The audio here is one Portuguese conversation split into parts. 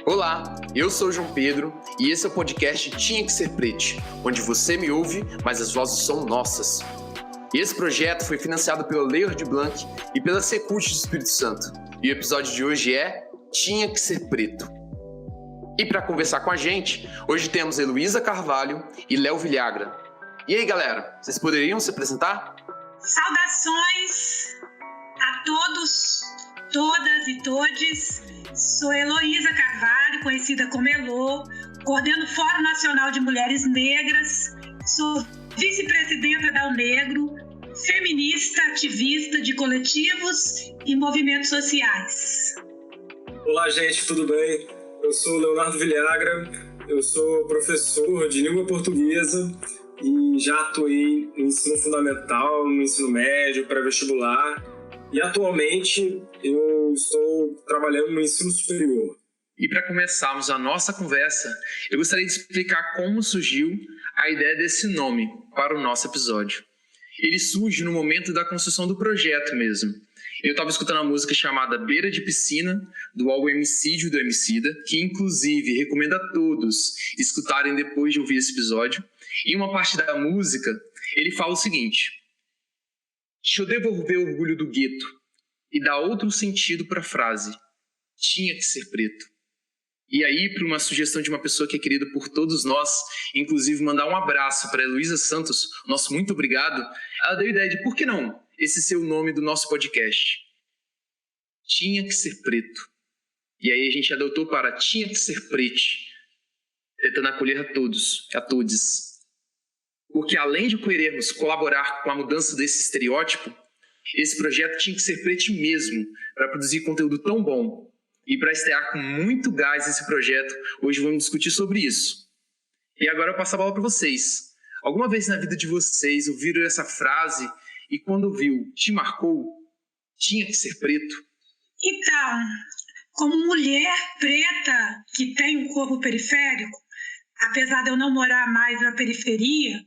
Olá, eu sou o João Pedro e esse é o podcast Tinha que Ser Preto, onde você me ouve, mas as vozes são nossas. E esse projeto foi financiado pela Lei Aldir Blanc e pela Secult do Espírito Santo. E o episódio de hoje é Tinha que Ser Preto. E para conversar com a gente, hoje temos Heloísa Carvalho e Léo Villagra. E aí, galera, vocês poderiam se apresentar? Saudações a todos, todas e todes. Sou Heloísa Carvalho, conhecida como Elô, coordeno o Fórum Nacional de Mulheres Negras, sou vice-presidenta da UNegro, feminista, ativista de coletivos e movimentos sociais. Olá, gente, tudo bem? Eu sou Leonardo Villagra, eu sou professor de língua portuguesa e já atuei no ensino fundamental, no ensino médio, pré-vestibular. E atualmente eu estou trabalhando no ensino superior. E para começarmos a nossa conversa, eu gostaria de explicar como surgiu a ideia desse nome para o nosso episódio. Ele surge no momento da construção do projeto mesmo. Eu estava escutando a música chamada Beira de Piscina, do álbum Emicídio do Emicida, que inclusive recomendo a todos escutarem depois de ouvir esse episódio. Em uma parte da música, ele fala o seguinte: deixa eu devolver o orgulho do gueto e dar outro sentido para a frase. Tinha que ser preto. E aí, para uma sugestão de uma pessoa que é querida por todos nós, inclusive mandar um abraço para a Heloísa Santos, nosso muito obrigado, ela deu a ideia de por que não esse ser o nome do nosso podcast. Tinha que ser preto. E aí a gente adotou para Tinha que ser preto, tentando acolher a todos, a todes. Porque além de querermos colaborar com a mudança desse estereótipo, esse projeto tinha que ser preto mesmo, para produzir conteúdo tão bom. E para estrear com muito gás esse projeto, hoje vamos discutir sobre isso. E agora eu passo a bola para vocês. Alguma vez na vida de vocês ouviram essa frase e quando ouviu, te marcou? Tinha que ser preto? Então, como mulher preta que tem um corpo periférico, apesar de eu não morar mais na periferia,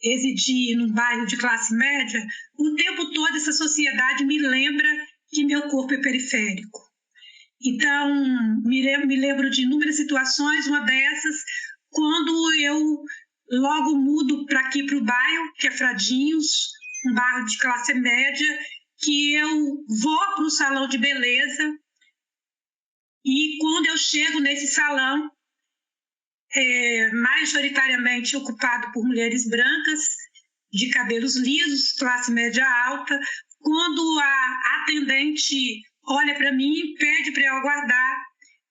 residir num bairro de classe média, o tempo todo essa sociedade me lembra que meu corpo é periférico. Então, me lembro de inúmeras situações, uma dessas, quando eu logo mudo para aqui para o bairro, que é Fradinhos, um bairro de classe média, que eu vou para o salão de beleza e quando eu chego nesse salão, majoritariamente ocupado por mulheres brancas, de cabelos lisos, classe média alta, quando a atendente olha para mim e pede para eu aguardar,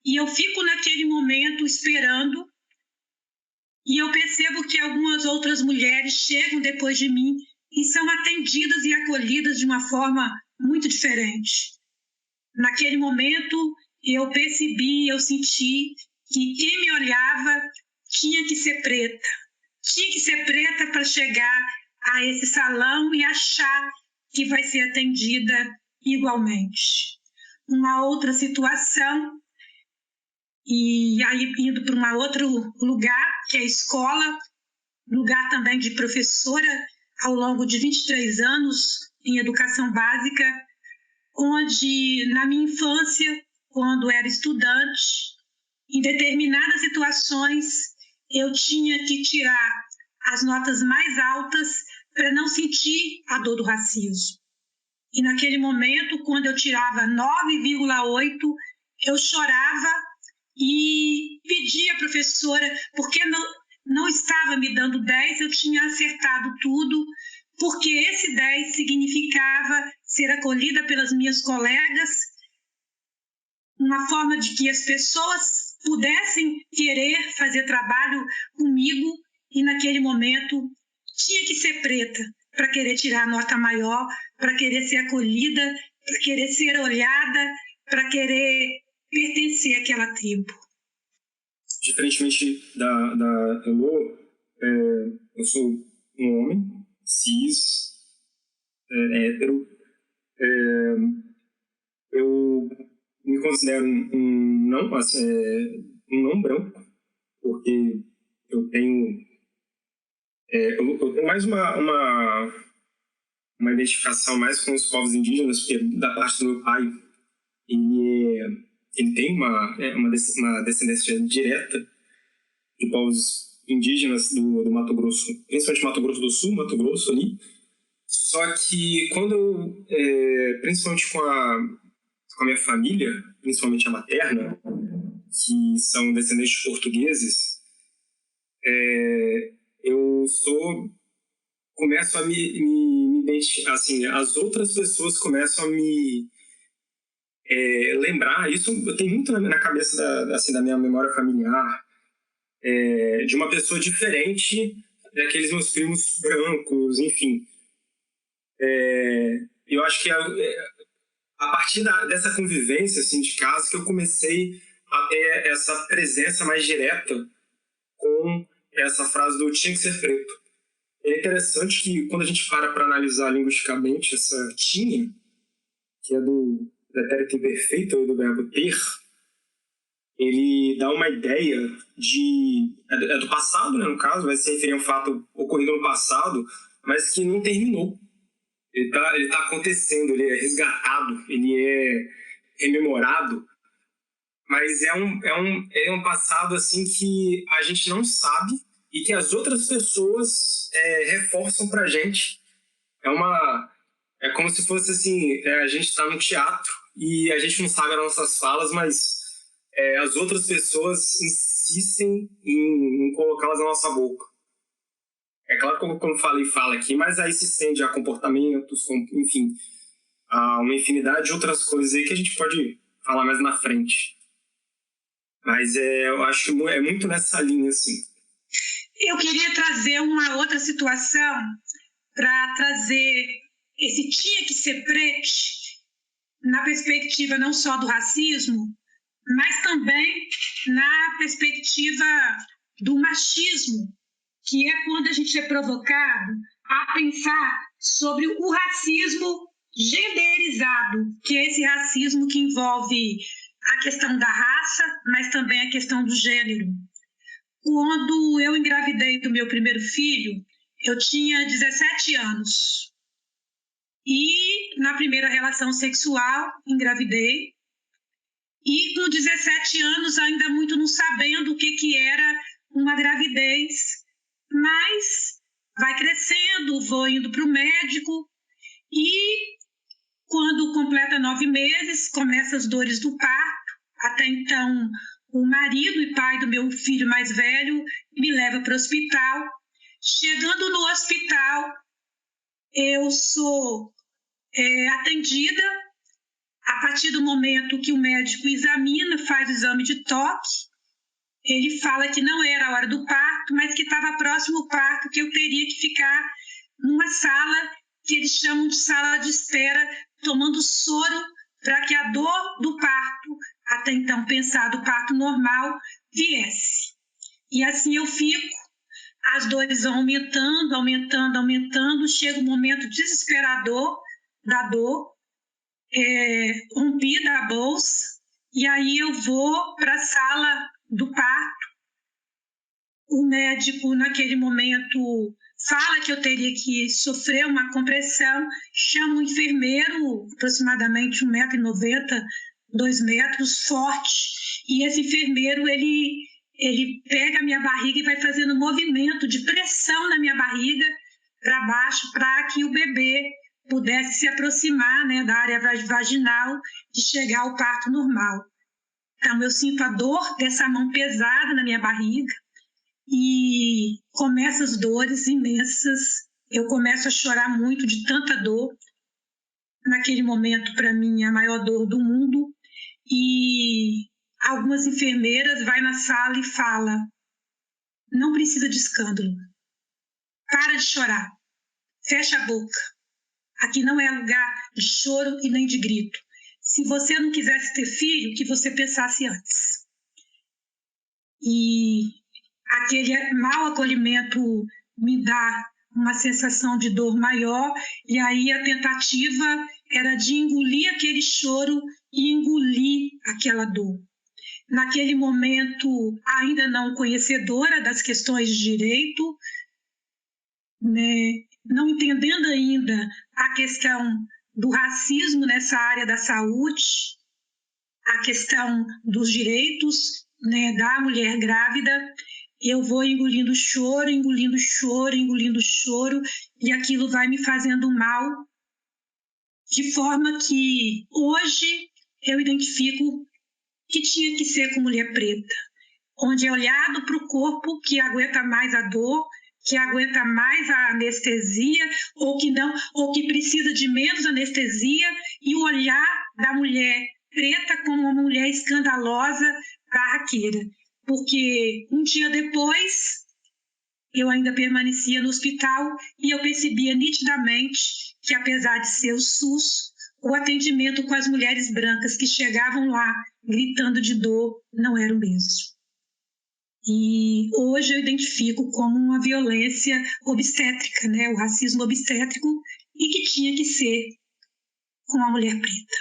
e eu fico naquele momento esperando, e eu percebo que algumas outras mulheres chegam depois de mim e são atendidas e acolhidas de uma forma muito diferente. Naquele momento, eu percebi, eu senti que quem me olhava tinha que ser preta. Tinha que ser preta para chegar a esse salão e achar que vai ser atendida igualmente. Uma outra situação, e aí indo para um outro lugar, que é a escola, lugar também de professora ao longo de 23 anos em educação básica, onde na minha infância, quando era estudante, em determinadas situações eu tinha que tirar as notas mais altas para não sentir a dor do racismo. E naquele momento, quando eu tirava 9,8, eu chorava e pedia à professora, porque não estava me dando 10, eu tinha acertado tudo, porque esse 10 significava ser acolhida pelas minhas colegas, uma forma de que as pessoas pudessem querer fazer trabalho comigo, e naquele momento tinha que ser preta para querer tirar a nota maior, para querer ser acolhida, para querer ser olhada, para querer pertencer àquela tribo. Diferentemente da Elô, eu sou um homem, cis, hétero. Eu me considero um não branco, porque eu tenho mais uma identificação mais com os povos indígenas, porque da parte do meu pai, ele tem uma descendência direta de povos indígenas do Mato Grosso, principalmente Mato Grosso do Sul, Mato Grosso ali. Só que quando eu, principalmente com a minha família, principalmente a materna, que são descendentes de portugueses, eu começo a me identificar, assim, as outras pessoas começam a me lembrar, isso tem muito na cabeça da minha memória familiar, de uma pessoa diferente daqueles meus primos brancos, enfim. Eu acho que a partir dessa convivência assim, de casa que eu comecei a ter essa presença mais direta com essa frase do tinha que ser preto. É interessante que quando a gente para analisar linguisticamente essa tinha, que é do pretérito imperfeito ou do verbo ter, ele dá uma ideia do passado, né, no caso, vai se referir a um fato ocorrido no passado, mas que não terminou. Ele tá acontecendo, ele é resgatado, ele é rememorado, mas é um passado assim que a gente não sabe e que as outras pessoas reforçam pra gente. É como se fosse assim, a gente está no teatro e a gente não sabe as nossas falas, mas as outras pessoas insistem em colocá-las na nossa boca. É claro que eu, como falei, fala aqui, mas aí se estende a comportamentos, enfim, a uma infinidade de outras coisas aí que a gente pode falar mais na frente. Mas eu acho que é muito nessa linha, assim. Eu queria trazer uma outra situação para trazer esse tinha que ser preto na perspectiva não só do racismo, mas também na perspectiva do machismo, que é quando a gente é provocado a pensar sobre o racismo genderizado, que é esse racismo que envolve a questão da raça, mas também a questão do gênero. Quando eu engravidei do meu primeiro filho, eu tinha 17 anos. E na primeira relação sexual, engravidei. E com 17 anos, ainda muito não sabendo o que era uma gravidez, mas vai crescendo, vou indo para o médico e quando completa 9 meses, começam as dores do parto. Até então, o marido e pai do meu filho mais velho me leva para o hospital. Chegando no hospital, eu sou atendida a partir do momento que o médico examina, faz o exame de toque. Ele fala que não era a hora do parto, mas que estava próximo ao parto, que eu teria que ficar numa sala que eles chamam de sala de espera, tomando soro para que a dor do parto, até então pensado parto normal, viesse. E assim eu fico, as dores vão aumentando, chega um momento desesperador da dor, rompida a bolsa, e aí eu vou para a sala do parto. O médico, naquele momento, fala que eu teria que sofrer uma compressão, chama um enfermeiro, aproximadamente 1,90 m, 2 metros, forte, e esse enfermeiro, ele pega a minha barriga e vai fazendo movimento de pressão na minha barriga para baixo, para que o bebê pudesse se aproximar, né, da área vaginal e chegar ao parto normal. Então, eu sinto a dor dessa mão pesada na minha barriga e começam as dores imensas. Eu começo a chorar muito de tanta dor. Naquele momento, para mim, é a maior dor do mundo. E algumas enfermeiras vão na sala e falam: não precisa de escândalo. Para de chorar. Fecha a boca. Aqui não é lugar de choro e nem de grito. Se você não quisesse ter filho, que você pensasse antes. E aquele mau acolhimento me dá uma sensação de dor maior, e aí a tentativa era de engolir aquele choro e engolir aquela dor. Naquele momento, ainda não conhecedora das questões de direito, né, não entendendo ainda a questão do racismo nessa área da saúde, a questão dos direitos, né, da mulher grávida, eu vou engolindo choro, engolindo choro, engolindo choro, e aquilo vai me fazendo mal, de forma que hoje eu identifico que tinha que ser com mulher preta, onde é olhado para o corpo que aguenta mais a dor, que aguenta mais a anestesia, ou que não, ou que precisa de menos anestesia, e o olhar da mulher preta como uma mulher escandalosa, barraqueira. Porque um dia depois, eu ainda permanecia no hospital e eu percebia nitidamente que, apesar de ser o SUS, o atendimento com as mulheres brancas que chegavam lá gritando de dor não era o mesmo. E hoje eu identifico como uma violência obstétrica, né? O racismo obstétrico, e que tinha que ser com a mulher preta.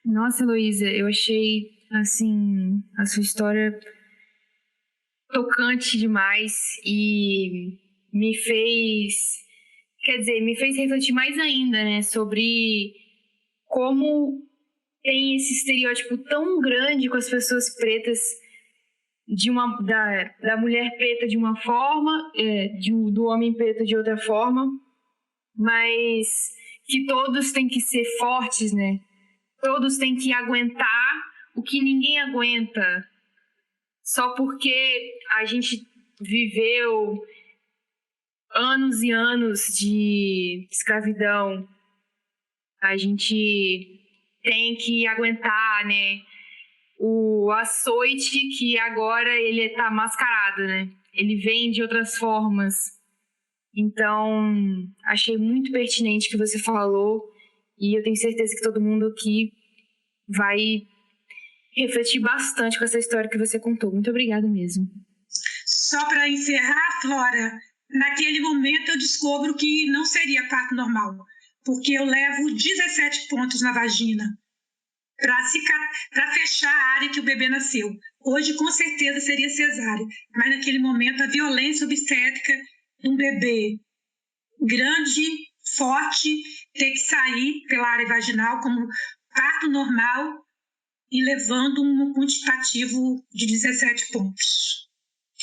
Nossa, Heloísa, eu achei, assim, a sua história tocante demais e me fez refletir mais ainda, né, sobre como tem esse estereótipo tão grande com as pessoas pretas, da mulher preta de uma forma, do homem preto de outra forma, mas que todos têm que ser fortes, né? Todos têm que aguentar o que ninguém aguenta, só porque a gente viveu anos e anos de escravidão. A gente tem que aguentar, né? O açoite, que agora ele está mascarado, né? Ele vem de outras formas. Então, achei muito pertinente o que você falou e eu tenho certeza que todo mundo aqui vai refletir bastante com essa história que você contou. Muito obrigada mesmo. Só para encerrar, Flora, naquele momento eu descubro que não seria parto normal, porque eu levo 17 pontos na vagina para fechar a área que o bebê nasceu. Hoje, com certeza, seria cesárea, mas naquele momento a violência obstétrica de um bebê grande, forte, ter que sair pela área vaginal como parto normal e levando um quantitativo de 17 pontos.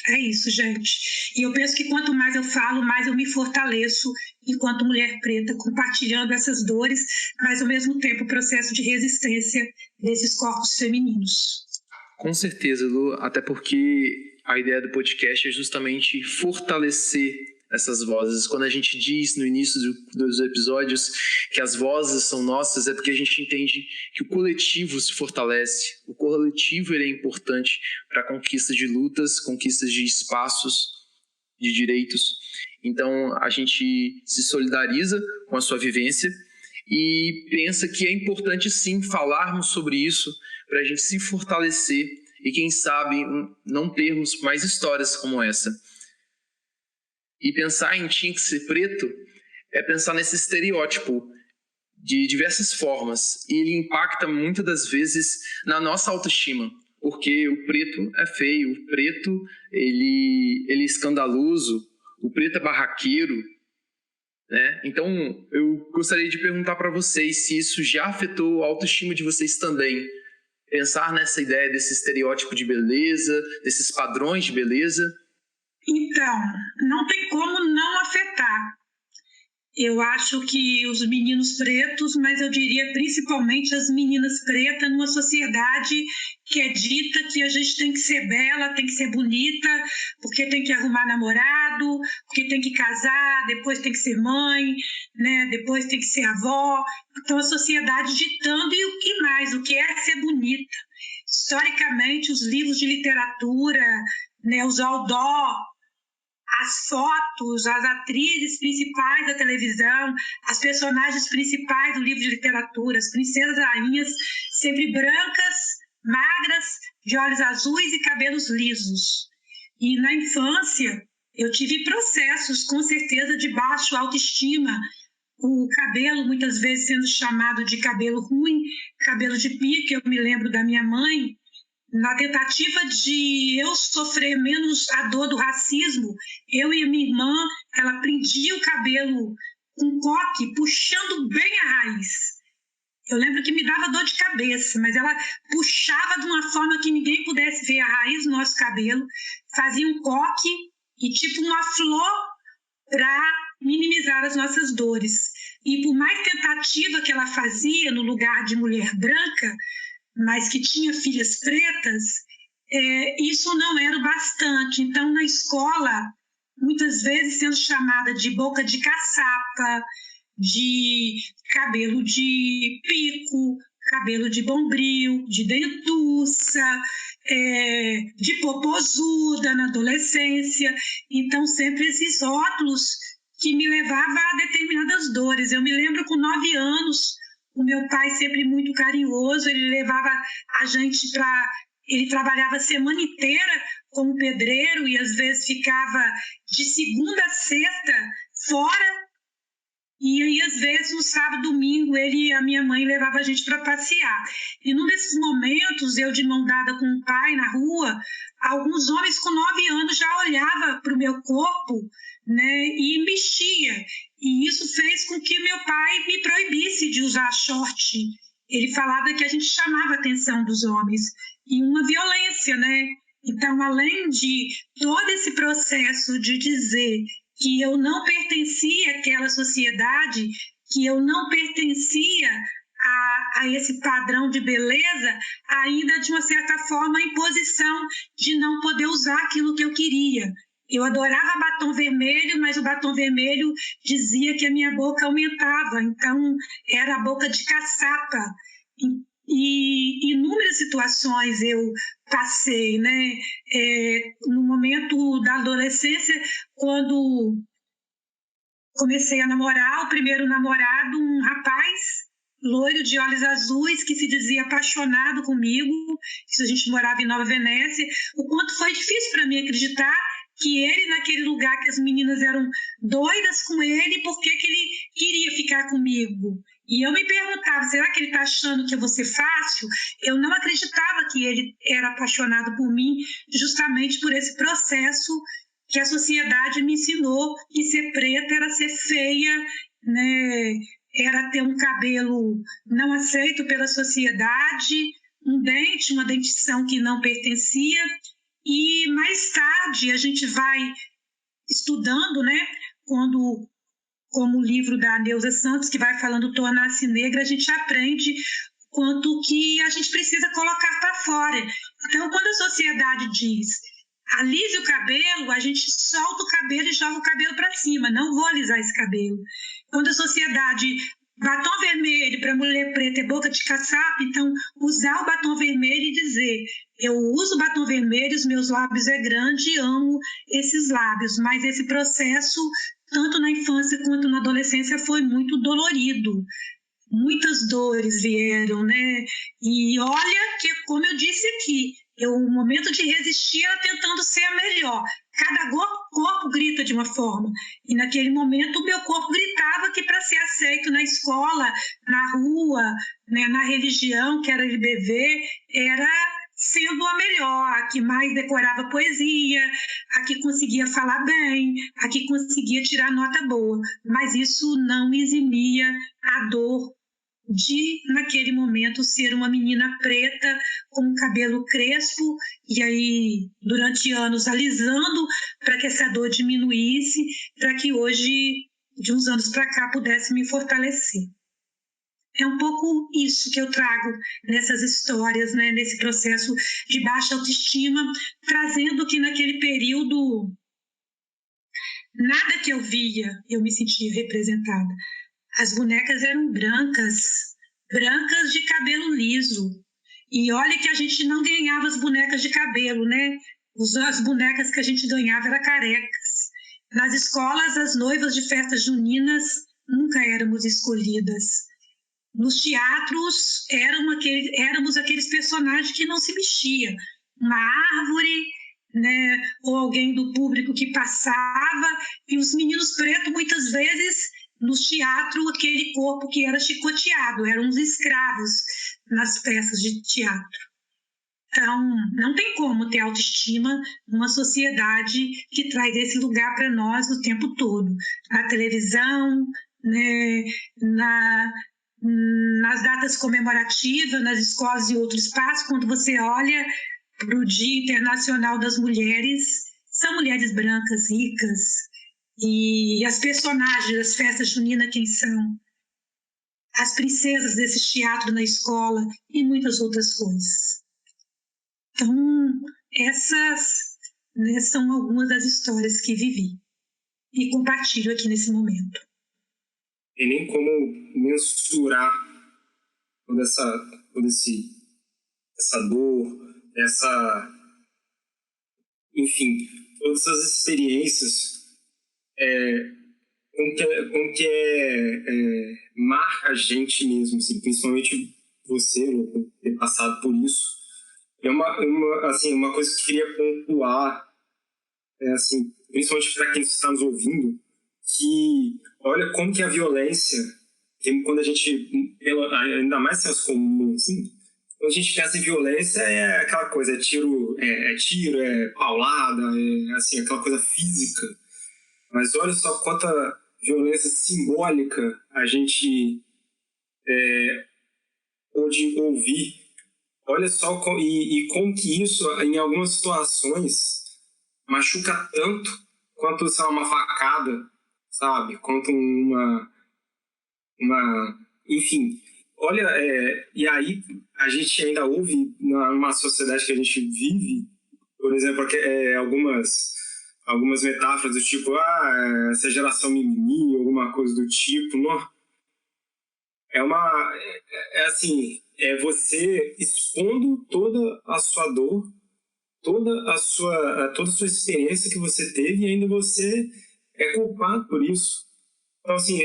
É isso, gente. E eu penso que quanto mais eu falo, mais eu me fortaleço enquanto mulher preta, compartilhando essas dores, mas ao mesmo tempo o processo de resistência desses corpos femininos. Com certeza, Lu, até porque a ideia do podcast é justamente fortalecer essas vozes. Quando a gente diz no início dos episódios que as vozes são nossas, é porque a gente entende que o coletivo se fortalece. O coletivo ele é importante para a conquista de lutas, conquistas de espaços, de direitos. Então, a gente se solidariza com a sua vivência e pensa que é importante, sim, falarmos sobre isso para a gente se fortalecer e, quem sabe, não termos mais histórias como essa. E pensar em tinha que ser preto é pensar nesse estereótipo de diversas formas. E ele impacta muitas das vezes na nossa autoestima, porque o preto é feio, o preto ele é escandaloso, o preto é barraqueiro, né? Então, eu gostaria de perguntar para vocês se isso já afetou a autoestima de vocês também. Pensar nessa ideia desse estereótipo de beleza, desses padrões de beleza. Então, não tem como não afetar. Eu acho que os meninos pretos, mas eu diria principalmente as meninas pretas, numa sociedade que é dita que a gente tem que ser bela, tem que ser bonita, porque tem que arrumar namorado, porque tem que casar, depois tem que ser mãe, né? Depois tem que ser avó. Então a sociedade ditando e o que mais, o que é ser bonita. Historicamente, os livros de literatura, né, os outdoor, as fotos, as atrizes principais da televisão, as personagens principais do livro de literatura, as princesas rainhas, sempre brancas, magras, de olhos azuis e cabelos lisos. E na infância, eu tive processos, com certeza, de baixa autoestima, o cabelo muitas vezes sendo chamado de cabelo ruim, cabelo de pique. Eu me lembro da minha mãe, na tentativa de eu sofrer menos a dor do racismo, eu e a minha irmã, ela prendia o cabelo com coque, puxando bem a raiz. Eu lembro que me dava dor de cabeça, mas ela puxava de uma forma que ninguém pudesse ver a raiz do nosso cabelo, fazia um coque e tipo uma flor para minimizar as nossas dores. E por mais tentativa que ela fazia no lugar de mulher branca, mas que tinha filhas pretas, isso não era o bastante. Então, na escola, muitas vezes sendo chamada de boca de caçapa, de cabelo de pico, cabelo de bombril, de dentuça, de popozuda na adolescência. Então, sempre esses rótulos que me levavam a determinadas dores. Eu me lembro com 9 anos, o meu pai sempre muito carinhoso, ele levava a gente para... Ele trabalhava a semana inteira como pedreiro e às vezes ficava de segunda a sexta fora. E aí, às vezes, no sábado, domingo, ele e a minha mãe levavam a gente para passear. E num desses momentos, eu de mão dada com o pai na rua, alguns homens com 9 anos já olhavam para o meu corpo, né, e mexia. E isso fez com que meu pai me proibisse de usar short. Ele falava que a gente chamava a atenção dos homens. E uma violência, né? Então, além de todo esse processo de dizer que eu não pertencia àquela sociedade, que eu não pertencia a esse padrão de beleza, ainda de uma certa forma a imposição de não poder usar aquilo que eu queria. Eu adorava batom vermelho, mas o batom vermelho dizia que a minha boca aumentava, então era a boca de caçapa. E inúmeras situações eu passei, né? No momento da adolescência, quando comecei a namorar, o primeiro namorado, um rapaz loiro de olhos azuis que se dizia apaixonado comigo, isso a gente morava em Nova Venécia, o quanto foi difícil para mim acreditar que ele, naquele lugar que as meninas eram doidas com ele, por que ele queria ficar comigo? E eu me perguntava, será que ele está achando que eu vou ser fácil? Eu não acreditava que ele era apaixonado por mim, justamente por esse processo que a sociedade me ensinou, que ser preta era ser feia, né? Era ter um cabelo não aceito pela sociedade, uma dentição que não pertencia. E mais tarde a gente vai estudando, né? Como o livro da Neuza Santos, que vai falando Tornar-se Negra, a gente aprende quanto que a gente precisa colocar para fora. Então, quando a sociedade diz alise o cabelo, a gente solta o cabelo e joga o cabelo para cima, não vou alisar esse cabelo. Quando a sociedade, batom vermelho para mulher preta é boca de caçapa, então usar o batom vermelho e dizer, eu uso batom vermelho, os meus lábios é grande, amo esses lábios, mas esse processo, tanto na infância quanto na adolescência, foi muito dolorido. Muitas dores vieram, né? E olha que, como eu disse aqui, o momento de resistir era tentando ser a melhor. Cada corpo grita de uma forma. E naquele momento o meu corpo gritava que para ser aceito na escola, na rua, né, na religião, que era LBV, era sendo a melhor, a que mais decorava poesia, a que conseguia falar bem, a que conseguia tirar nota boa. Mas isso não eximia a dor de, naquele momento, ser uma menina preta com um cabelo crespo e aí, durante anos, alisando para que essa dor diminuísse, para que hoje, de uns anos para cá, pudesse me fortalecer. É um pouco isso que eu trago nessas histórias, né, nesse processo de baixa autoestima, trazendo que naquele período, nada que eu via, eu me sentia representada. As bonecas eram brancas de cabelo liso. E olha que a gente não ganhava as bonecas de cabelo, né? As bonecas que a gente ganhava eram carecas. Nas escolas, as noivas de festas juninas nunca éramos escolhidas. Nos teatros, éramos aqueles personagens que não se mexia. Uma árvore, né? Ou alguém do público que passava. E os meninos pretos, muitas vezes, no teatro, aquele corpo que era chicoteado, eram os escravos nas peças de teatro. Então, não tem como ter autoestima numa sociedade que traz esse lugar para nós o tempo todo. Na televisão, né, nas datas comemorativas, nas escolas e outros espaços, quando você olha para o Dia Internacional das Mulheres, são mulheres brancas, ricas, e as personagens das festas juninas, quem são? As princesas desse teatro na escola e muitas outras coisas. Então, essas, né, são algumas das histórias que vivi e compartilho aqui nesse momento. Tem nem como mensurar toda essa dor, enfim, todas essas experiências, como que marca a gente mesmo, assim, principalmente você, Lu, ter passado por isso. É uma coisa que eu queria pontuar, assim, principalmente para quem está nos ouvindo, que olha como que a violência, quando a gente, ainda mais senso comum, assim, quando a gente pensa em violência, é aquela coisa, é tiro, é paulada, assim, aquela coisa física. Mas olha só quanta violência simbólica a gente pôde ouvir. Olha só e como que isso, em algumas situações, machuca tanto quanto, sei lá, uma facada, sabe? Quanto enfim. Olha, e aí a gente ainda ouve numa sociedade que a gente vive, por exemplo, algumas metáforas do tipo, essa geração mimimi, alguma coisa do tipo. Não, é você expondo toda a sua dor, toda a sua experiência que você teve, e ainda você é culpado por isso. Então, assim,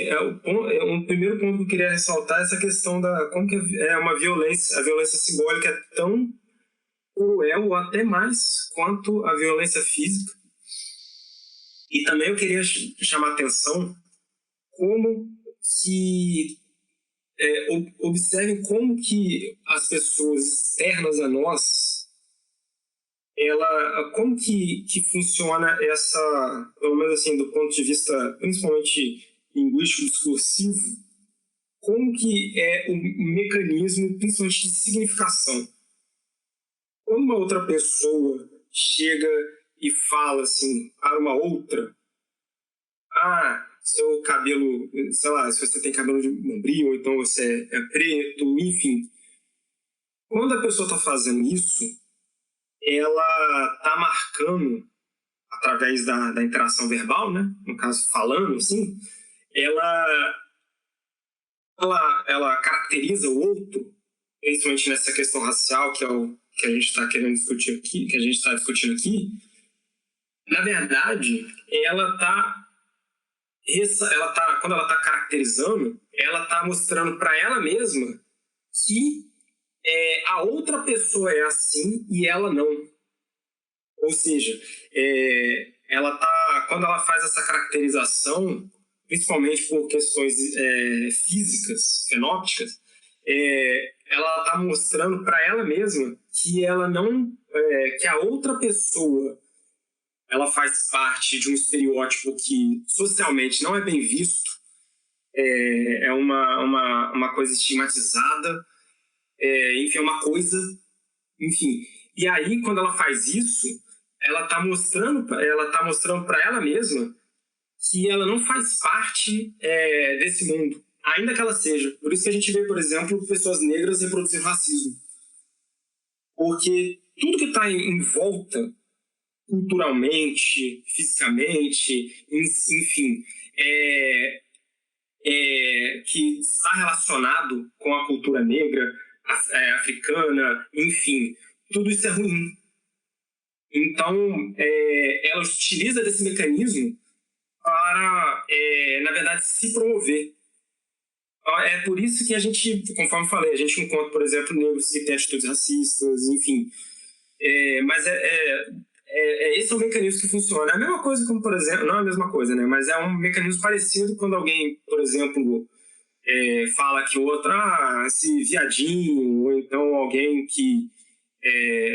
um primeiro ponto que eu queria ressaltar é essa questão da como que a violência simbólica é tão cruel, ou até mais, quanto a violência física. E também eu queria chamar a atenção como que observem como que as pessoas externas a nós, como que funciona essa, pelo menos assim, do ponto de vista principalmente linguístico discursivo, como que é o mecanismo principalmente de significação. Quando uma outra pessoa chega e fala assim para uma outra, seu cabelo, sei lá, se você tem cabelo de bombril, ou então você é preto, enfim. Quando a pessoa está fazendo isso, ela está marcando, através da interação verbal, né? No caso, falando, assim, ela caracteriza o outro, principalmente nessa questão racial, que é o que a gente está querendo discutir aqui, que a gente está discutindo aqui. Na verdade, quando ela está caracterizando, ela está mostrando para ela mesma que a outra pessoa é assim e ela não. Ou seja, quando ela faz essa caracterização, principalmente por questões físicas, fenóticas, ela está mostrando para ela mesma que ela não, que a outra pessoa, ela faz parte de um estereótipo que socialmente não é bem visto, é uma coisa estigmatizada, enfim, é uma coisa, enfim. E aí, quando ela faz isso, ela está mostrando para ela mesma que ela não faz parte desse mundo, ainda que ela seja. Por isso que a gente vê, por exemplo, pessoas negras reproduzir racismo. Porque tudo que está em volta, culturalmente, fisicamente, enfim, que está relacionado com a cultura negra, africana, enfim, tudo isso é ruim. Então, ela utiliza desse mecanismo para, na verdade, se promover. É por isso que a gente, conforme eu falei, a gente encontra, por exemplo, negros que têm atitudes racistas, enfim. Mas esse é um mecanismo que funciona. É a mesma coisa como, por exemplo, não é a mesma coisa, né? Mas é um mecanismo parecido quando alguém, por exemplo, fala que o outro, esse viadinho, ou então alguém que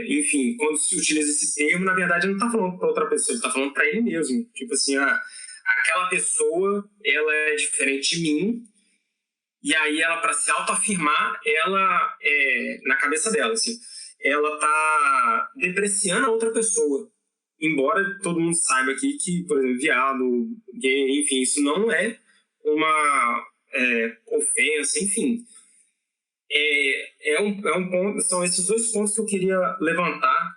enfim, quando se utiliza esse termo, na verdade ele não está falando para outra pessoa, ele está falando para ele mesmo. Tipo assim, aquela pessoa, ela é diferente de mim, e aí ela, para se autoafirmar, ela, na cabeça dela, assim, ela está depreciando a outra pessoa. Embora todo mundo saiba aqui que, por exemplo, viado, gay, enfim, isso não é uma ofensa, enfim. Um ponto, são esses dois pontos que eu queria levantar,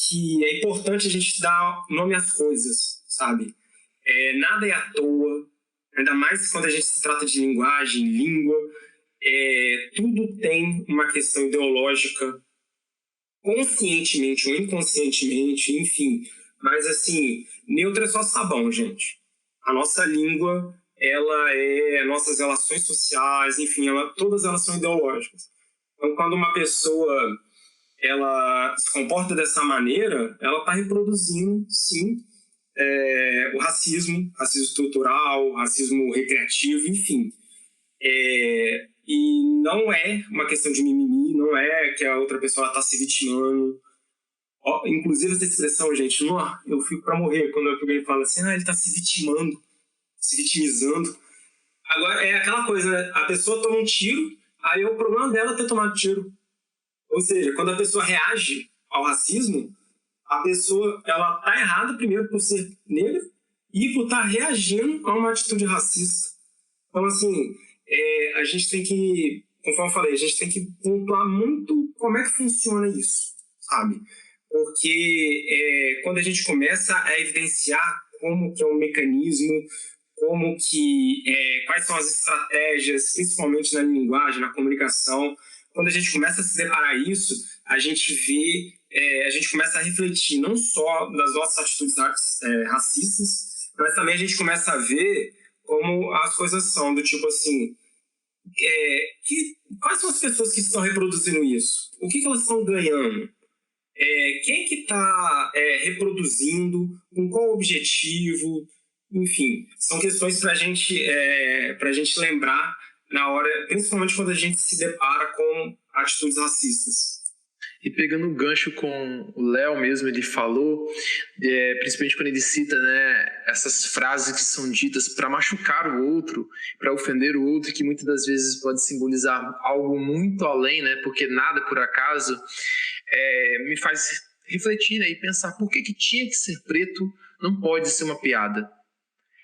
que é importante a gente dar nome às coisas, sabe? Nada é à toa, ainda mais quando a gente se trata de linguagem, língua, tudo tem uma questão ideológica, conscientemente ou inconscientemente, enfim. Mas, assim, neutro é só sabão, gente. A nossa língua, nossas relações sociais, enfim, todas elas são ideológicas. Então, quando uma pessoa ela se comporta dessa maneira, ela está reproduzindo, sim, o racismo estrutural, racismo recreativo, enfim. E não é uma questão de mimimi, não é que a outra pessoa está se vitimando. Inclusive essa expressão, gente, eu fico para morrer quando alguém fala assim, ele está se vitimando, se vitimizando. Agora, é aquela coisa, né? A pessoa toma um tiro, aí o problema dela é ter tomado tiro. Ou seja, quando a pessoa reage ao racismo, a pessoa ela está errada primeiro por ser negra e por estar reagindo a uma atitude racista. Então, assim, a gente tem que, conforme eu falei, a gente tem que pontuar muito como é que funciona isso, sabe? Porque quando a gente começa a evidenciar como que é um mecanismo, quais são as estratégias, principalmente na linguagem, na comunicação, quando a gente começa a se deparar isso, a gente começa a refletir não só das nossas atitudes racistas, mas também a gente começa a ver como as coisas são, do tipo assim, quais são as pessoas que estão reproduzindo isso? O que elas estão ganhando? Quem que está reproduzindo? Com qual objetivo? Enfim, são questões para a gente lembrar na hora, principalmente quando a gente se depara com atitudes racistas. E pegando o gancho com o Léo mesmo, ele falou, principalmente quando ele cita, né, essas frases que são ditas para machucar o outro, para ofender o outro, que muitas das vezes pode simbolizar algo muito além, né, porque nada por acaso, me faz refletir, né, e pensar por que tinha que ser preto não pode ser uma piada.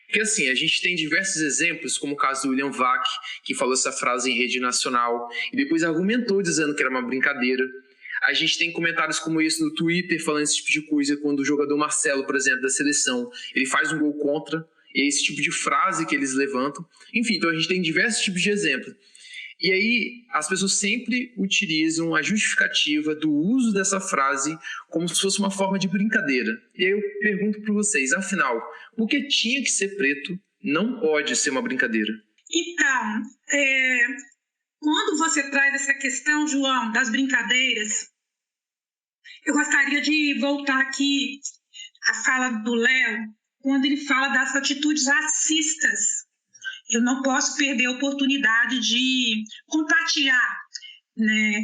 Porque assim, a gente tem diversos exemplos, como o caso do William Vac, que falou essa frase em rede nacional e depois argumentou dizendo que era uma brincadeira. A gente tem comentários como esse no Twitter falando esse tipo de coisa, quando o jogador Marcelo, por exemplo, da seleção, ele faz um gol contra, e é esse tipo de frase que eles levantam. Enfim, então a gente tem diversos tipos de exemplos. E aí as pessoas sempre utilizam a justificativa do uso dessa frase como se fosse uma forma de brincadeira. E aí eu pergunto para vocês, afinal, por que tinha que ser preto não pode ser uma brincadeira? Então, quando você traz essa questão, João, das brincadeiras, eu gostaria de voltar aqui à fala do Léo, quando ele fala das atitudes racistas. Eu não posso perder a oportunidade de compartilhar, né,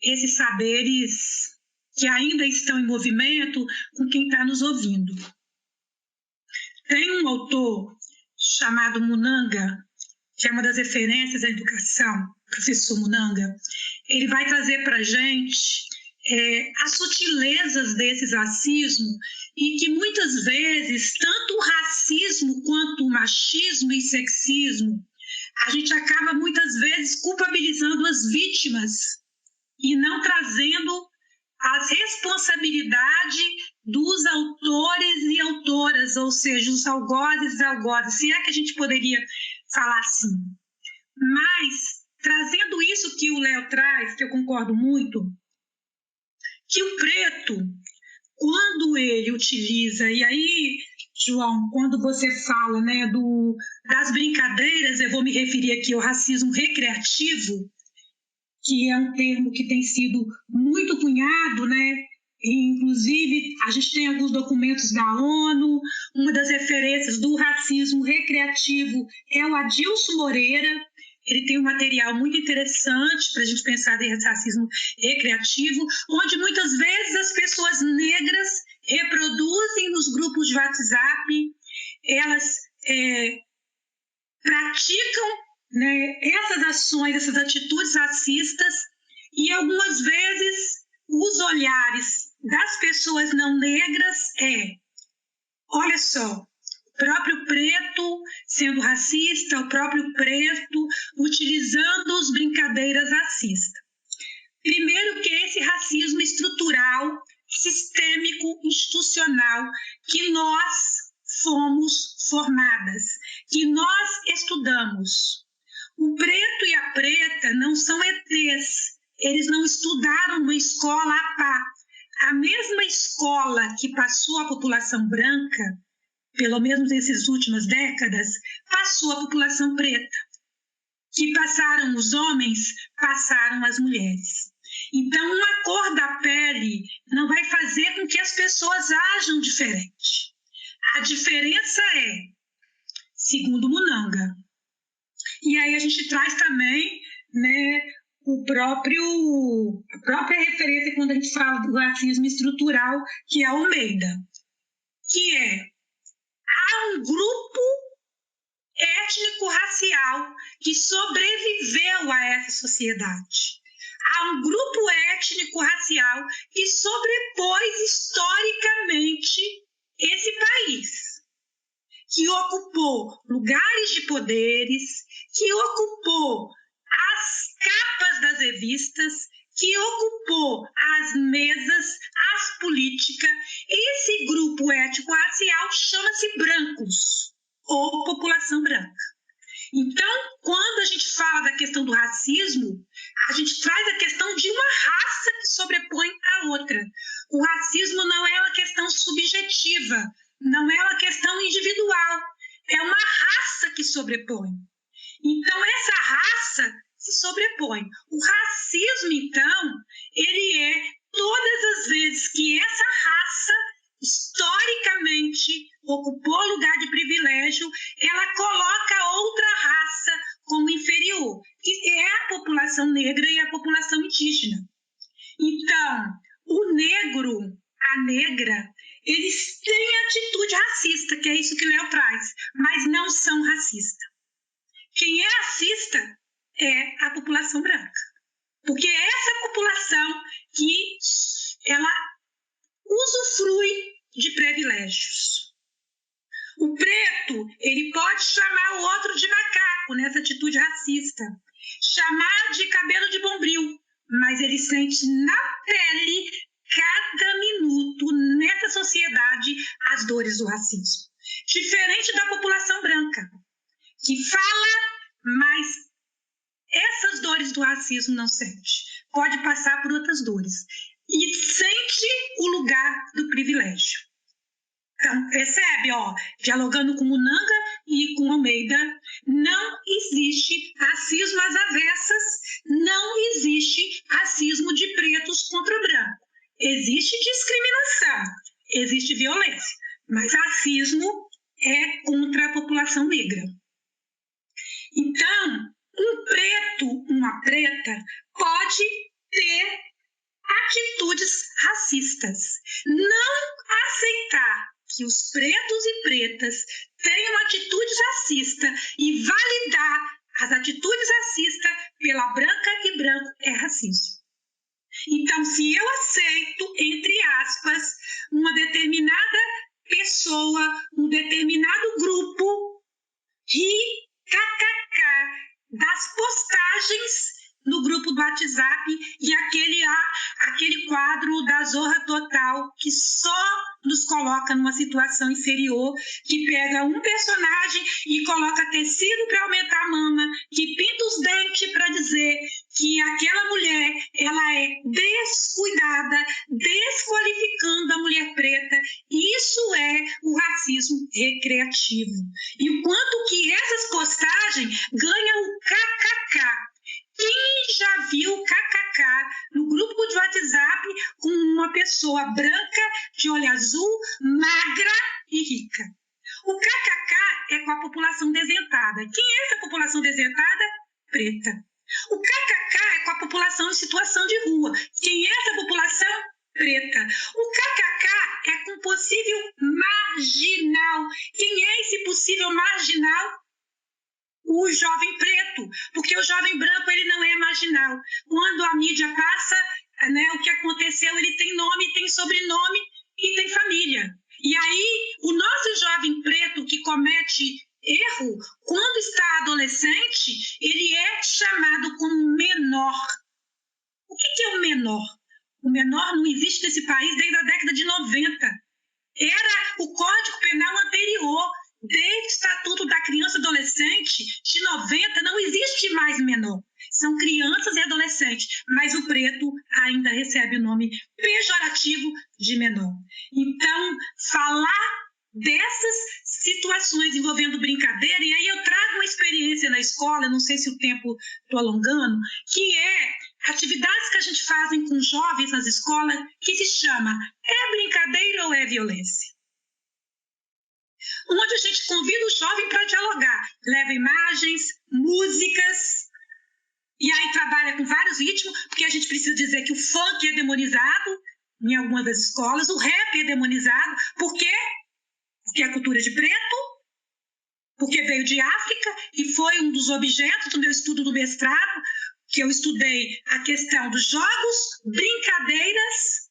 esses saberes que ainda estão em movimento com quem está nos ouvindo. Tem um autor chamado Munanga, que é uma das referências da educação, professor Munanga. Ele vai trazer para a gente as sutilezas desses racismos e que muitas vezes, tanto o racismo quanto o machismo e sexismo, a gente acaba muitas vezes culpabilizando as vítimas e não trazendo as responsabilidades dos autores e autoras, ou seja, os algozes e algozes, se é que a gente poderia falar assim. Mas, trazendo isso que o Léo traz, que eu concordo muito, que o preto, quando ele utiliza, e aí, João, quando você fala, né, das brincadeiras, eu vou me referir aqui ao racismo recreativo, que é um termo que tem sido muito cunhado, né? Inclusive, a gente tem alguns documentos da ONU, uma das referências do racismo recreativo é o Adilson Moreira, ele tem um material muito interessante para a gente pensar de racismo recreativo, onde muitas vezes as pessoas negras reproduzem nos grupos de WhatsApp, elas praticam, né, essas ações, essas atitudes racistas, e algumas vezes os olhares das pessoas não negras olha só, o próprio preto sendo racista, o próprio preto utilizando as brincadeiras racistas. Primeiro que esse racismo estrutural, sistêmico, institucional, que nós fomos formadas, que nós estudamos. O preto e a preta não são ETs, eles não estudaram numa escola a par. A mesma escola que passou a população branca, pelo menos nessas últimas décadas, passou a população preta. Que passaram os homens, passaram as mulheres. Então, uma cor da pele não vai fazer com que as pessoas ajam diferente. A diferença segundo Munanga. E aí a gente traz também, né, a própria referência quando a gente fala do racismo estrutural, que é Almeida, que há um grupo étnico-racial que sobreviveu a essa sociedade. Há um grupo étnico-racial que sobrepôs historicamente esse país, que ocupou lugares de poderes, que ocupou as capas das revistas, que ocupou as mesas, as políticas. Esse grupo étnico-racial chama-se brancos, ou população branca. Então, quando a gente fala da questão do racismo, a gente traz a questão de uma raça que sobrepõe a outra. O racismo não é uma questão subjetiva, não é uma questão individual, é uma raça que sobrepõe. Então, essa raça se sobrepõe. O racismo, então, ele é todas as vezes que essa raça, historicamente, ocupou lugar de privilégio, ela coloca outra raça como inferior, que é a população negra e a população indígena. Então, o negro, a negra, eles têm atitude racista, que é isso que o Léo traz, mas não são racistas. Quem é racista é a população branca, porque é essa população que ela usufrui de privilégios. O preto, ele pode chamar o outro de macaco nessa atitude racista, chamar de cabelo de bombril, mas ele sente na pele, cada minuto, nessa sociedade, as dores do racismo. Diferente da população branca, que fala, mas essas dores do racismo não sente. Pode passar por outras dores. E sente o lugar do privilégio. Então, percebe, dialogando com Munanga e com Almeida, não existe racismo às avessas, não existe racismo de pretos contra branco. Existe discriminação, existe violência, mas racismo é contra a população negra. Então, um preto, uma preta, pode ter atitudes racistas. Não aceitar que os pretos e pretas tenham atitudes racistas e validar as atitudes racistas pela branca e branco é racismo. Então, se eu aceito, entre aspas, uma determinada pessoa, um determinado grupo, ri, kkk, das postagens no grupo do WhatsApp e aquele quadro da Zorra Total que só nos coloca numa situação inferior, que pega um personagem e coloca tecido para aumentar a mama, que pinta os dentes para dizer que aquela mulher ela é descuidada, desqualificando a mulher preta. Isso é o racismo recreativo. E o quanto que essas postagens ganham o kkk. Quem já viu o kkk no grupo de WhatsApp com uma pessoa branca, de olho azul, magra e rica? O kkk é com a população desentada. Quem é essa população desentada? preta. O KKK é com a população em situação de rua. Quem é essa população? Preta. O KKK é com possível marginal. Quem é esse possível marginal? O jovem preto, porque o jovem branco ele não é marginal. Quando a mídia passa, né, o que aconteceu, ele tem nome, tem sobrenome e tem família. E aí, o nosso jovem preto que comete erro, quando está adolescente, ele é chamado como menor. O que é o menor? O menor não existe nesse país desde a década de 90. Era o Código Penal anterior, desde o Estatuto da Criança e Adolescente de 90, não existe mais menor. São crianças e adolescentes, mas o preto ainda recebe o nome pejorativo de menor. Então, falar dessas situações envolvendo brincadeira, e aí eu trago uma experiência na escola, não sei se o tempo estou alongando, que é atividades que a gente faz com jovens nas escolas, que se chama É Brincadeira ou é Violência? Onde a gente convida o jovem para dialogar, leva imagens, músicas, e aí trabalha com vários ritmos, porque a gente precisa dizer que o funk é demonizado em algumas das escolas, o rap é demonizado, por quê? Porque é cultura de preto, porque veio de África e foi um dos objetos do meu estudo do mestrado, que eu estudei a questão dos jogos, brincadeiras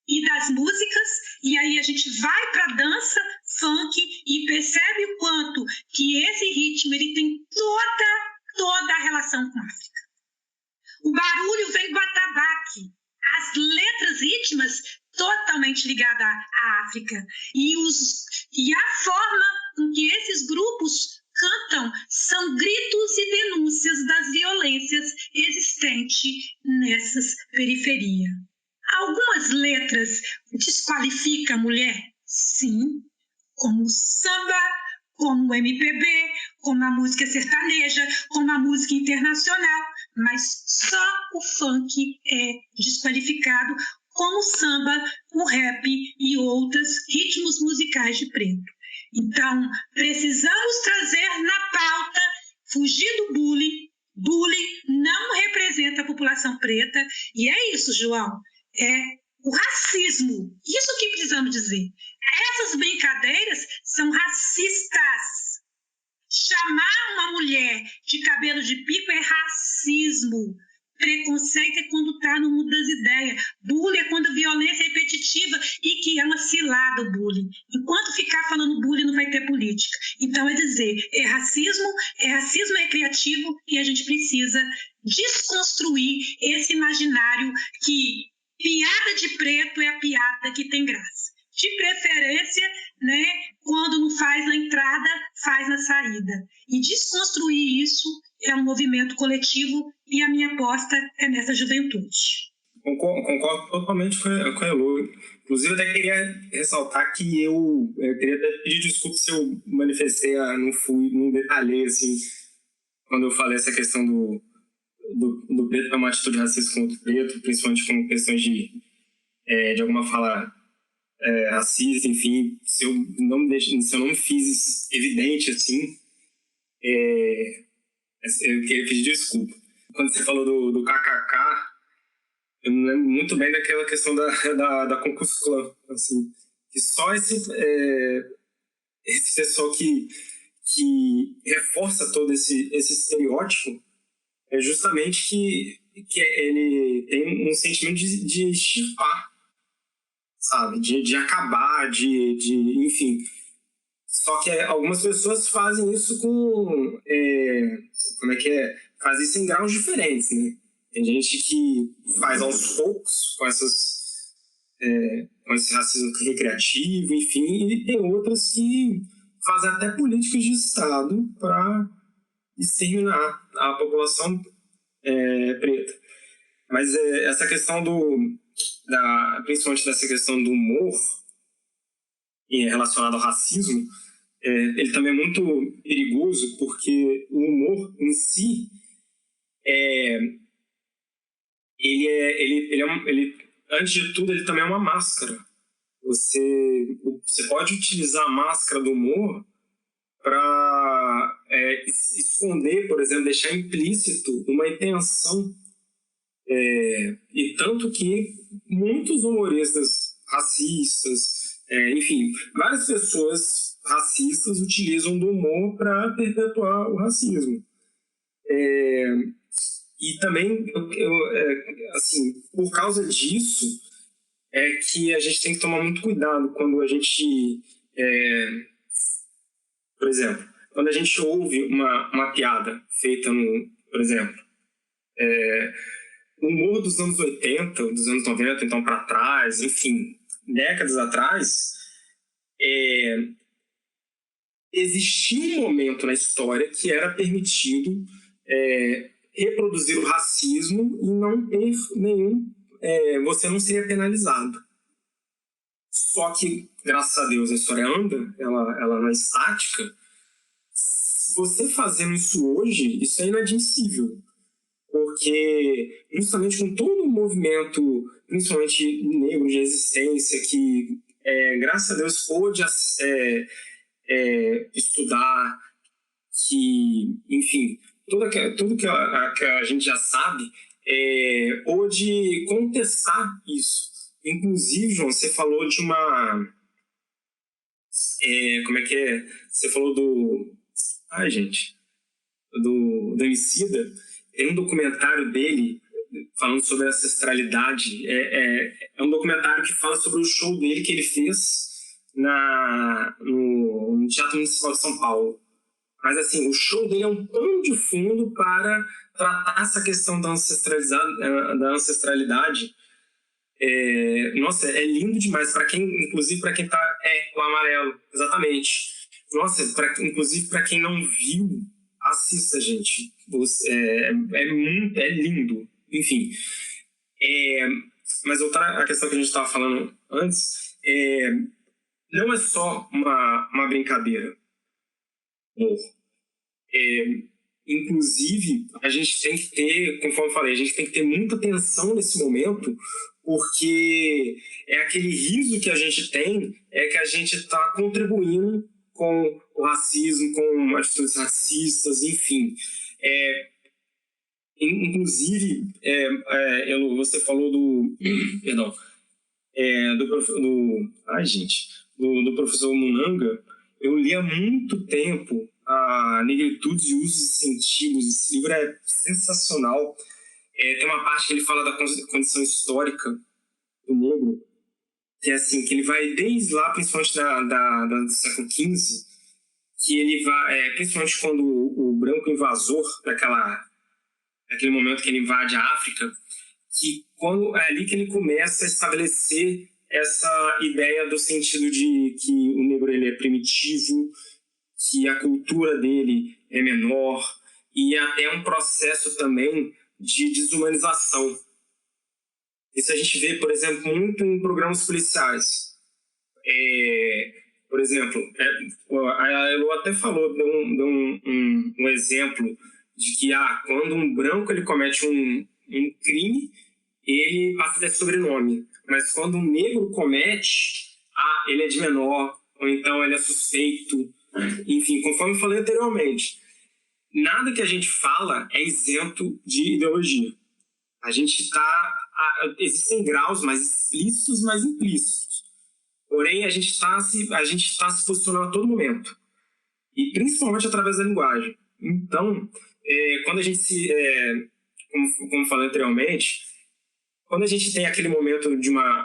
e das músicas, e aí a gente vai para a dança funk e percebe o quanto que esse ritmo ele tem toda a relação com a África. O barulho vem do atabaque, as letras rítmicas totalmente ligadas à África. E a forma com que esses grupos cantam são gritos e denúncias das violências existentes nessas periferias. Algumas letras desqualificam a mulher? Sim, como o samba, como o MPB, como a música sertaneja, como a música internacional, mas só o funk é desqualificado, como o samba, o rap e outros ritmos musicais de preto. Então, precisamos trazer na pauta, fugir do bullying. Bullying não representa a população preta, e é isso, João, é o racismo. Isso que precisamos dizer. Essas brincadeiras são racistas. Chamar uma mulher de cabelo de pico é racismo. Preconceito é quando está no mundo das ideias. Bullying é quando a violência é repetitiva e que é uma cilada o bullying. Enquanto ficar falando bullying, não vai ter política. Então, é dizer, é racismo recreativo e a gente precisa desconstruir esse imaginário que piada de preto é a piada que tem graça. De preferência, né, quando não faz na entrada, faz na saída. E desconstruir isso é um movimento coletivo e a minha aposta é nessa juventude. Concordo totalmente com a Elo. Inclusive, eu até queria ressaltar que eu queria até pedir desculpa se eu manifestei, não detalhei, assim, quando eu falei essa questão do preto ter uma atitude racista contra o preto, principalmente com questões de alguma fala racista, enfim, se eu não fiz isso evidente, assim, eu queria pedir desculpa. Quando você falou do KKK, eu me lembro muito bem daquela questão da Ku Klux Klan, assim, que só esse pessoal que reforça todo esse estereótipo é justamente que ele tem um sentimento de extirpar, sabe? De acabar, enfim. Só que algumas pessoas fazem isso com... Faz isso em graus diferentes, né? Tem gente que faz aos poucos com esse racismo recreativo, enfim, e tem outras que fazem até políticas de Estado para exterminar a população preta. Mas essa questão principalmente dessa questão do humor relacionado ao racismo, ele também é muito perigoso, porque o humor em si ele antes de tudo, ele também é uma máscara. Você pode utilizar a máscara do humor para esconder, por exemplo, deixar implícito uma intenção. E tanto que muitos humoristas racistas, enfim, várias pessoas racistas utilizam do humor para perpetuar o racismo. E também, assim, por causa disso, é que a gente tem que tomar muito cuidado quando a gente, por exemplo, quando a gente ouve uma piada feita por exemplo, o humor dos anos 80, dos anos 90, então para trás, enfim, décadas atrás, existia um momento na história que era permitido reproduzir o racismo e não ter você não seria penalizado. Só que, graças a Deus, a história anda, ela não é estática. Você fazendo isso hoje, isso é inadmissível. Porque, justamente com todo o movimento, principalmente negro de resistência, que, graças a Deus, pôde estudar, que, enfim, tudo que a gente já sabe, pôde contestar isso. Inclusive, João, você falou de uma... como é que é? Você falou do Emicida. Tem um documentário dele falando sobre ancestralidade. É um documentário que fala sobre o show dele que ele fez no Teatro Municipal de São Paulo. Mas, assim, o show dele é um pano de fundo para tratar essa questão da ancestralidade. Nossa, é lindo demais, inclusive para quem tá... o amarelo, exatamente. Nossa, inclusive para quem não viu, assista, gente. É lindo. Enfim. Mas a questão que a gente estava falando antes, não é só uma brincadeira. Inclusive, a gente tem que ter, conforme eu falei, a gente tem que ter muita atenção nesse momento, porque aquele riso que a gente tem, que a gente está contribuindo com o racismo, com atitudes racistas, enfim. Inclusive, você falou do professor Munanga. Eu li há muito tempo a Negritudes e Usos Sentimos. Esse livro é sensacional. Tem uma parte que ele fala da condição histórica do negro, que é assim, que ele vai desde lá, principalmente do século XV, que ele vai, principalmente quando o branco invasor, naquele momento que ele invade a África, que é ali que ele começa a estabelecer essa ideia do sentido de que o negro ele é primitivo, que a cultura dele é menor, e até um processo também de desumanização. Isso a gente vê, por exemplo, muito em programas policiais. Por exemplo, a Elo até falou, deu um exemplo de que quando um branco ele comete um crime, ele passa a ter sobrenome. Mas quando um negro comete, ele é de menor, ou então ele é suspeito. Enfim, conforme eu falei anteriormente, nada que a gente fala é isento de ideologia. A gente existem graus mais explícitos, mais implícitos. Porém, a gente está se posicionando a todo momento. E principalmente através da linguagem. Então, quando a gente como falei anteriormente, quando a gente tem aquele momento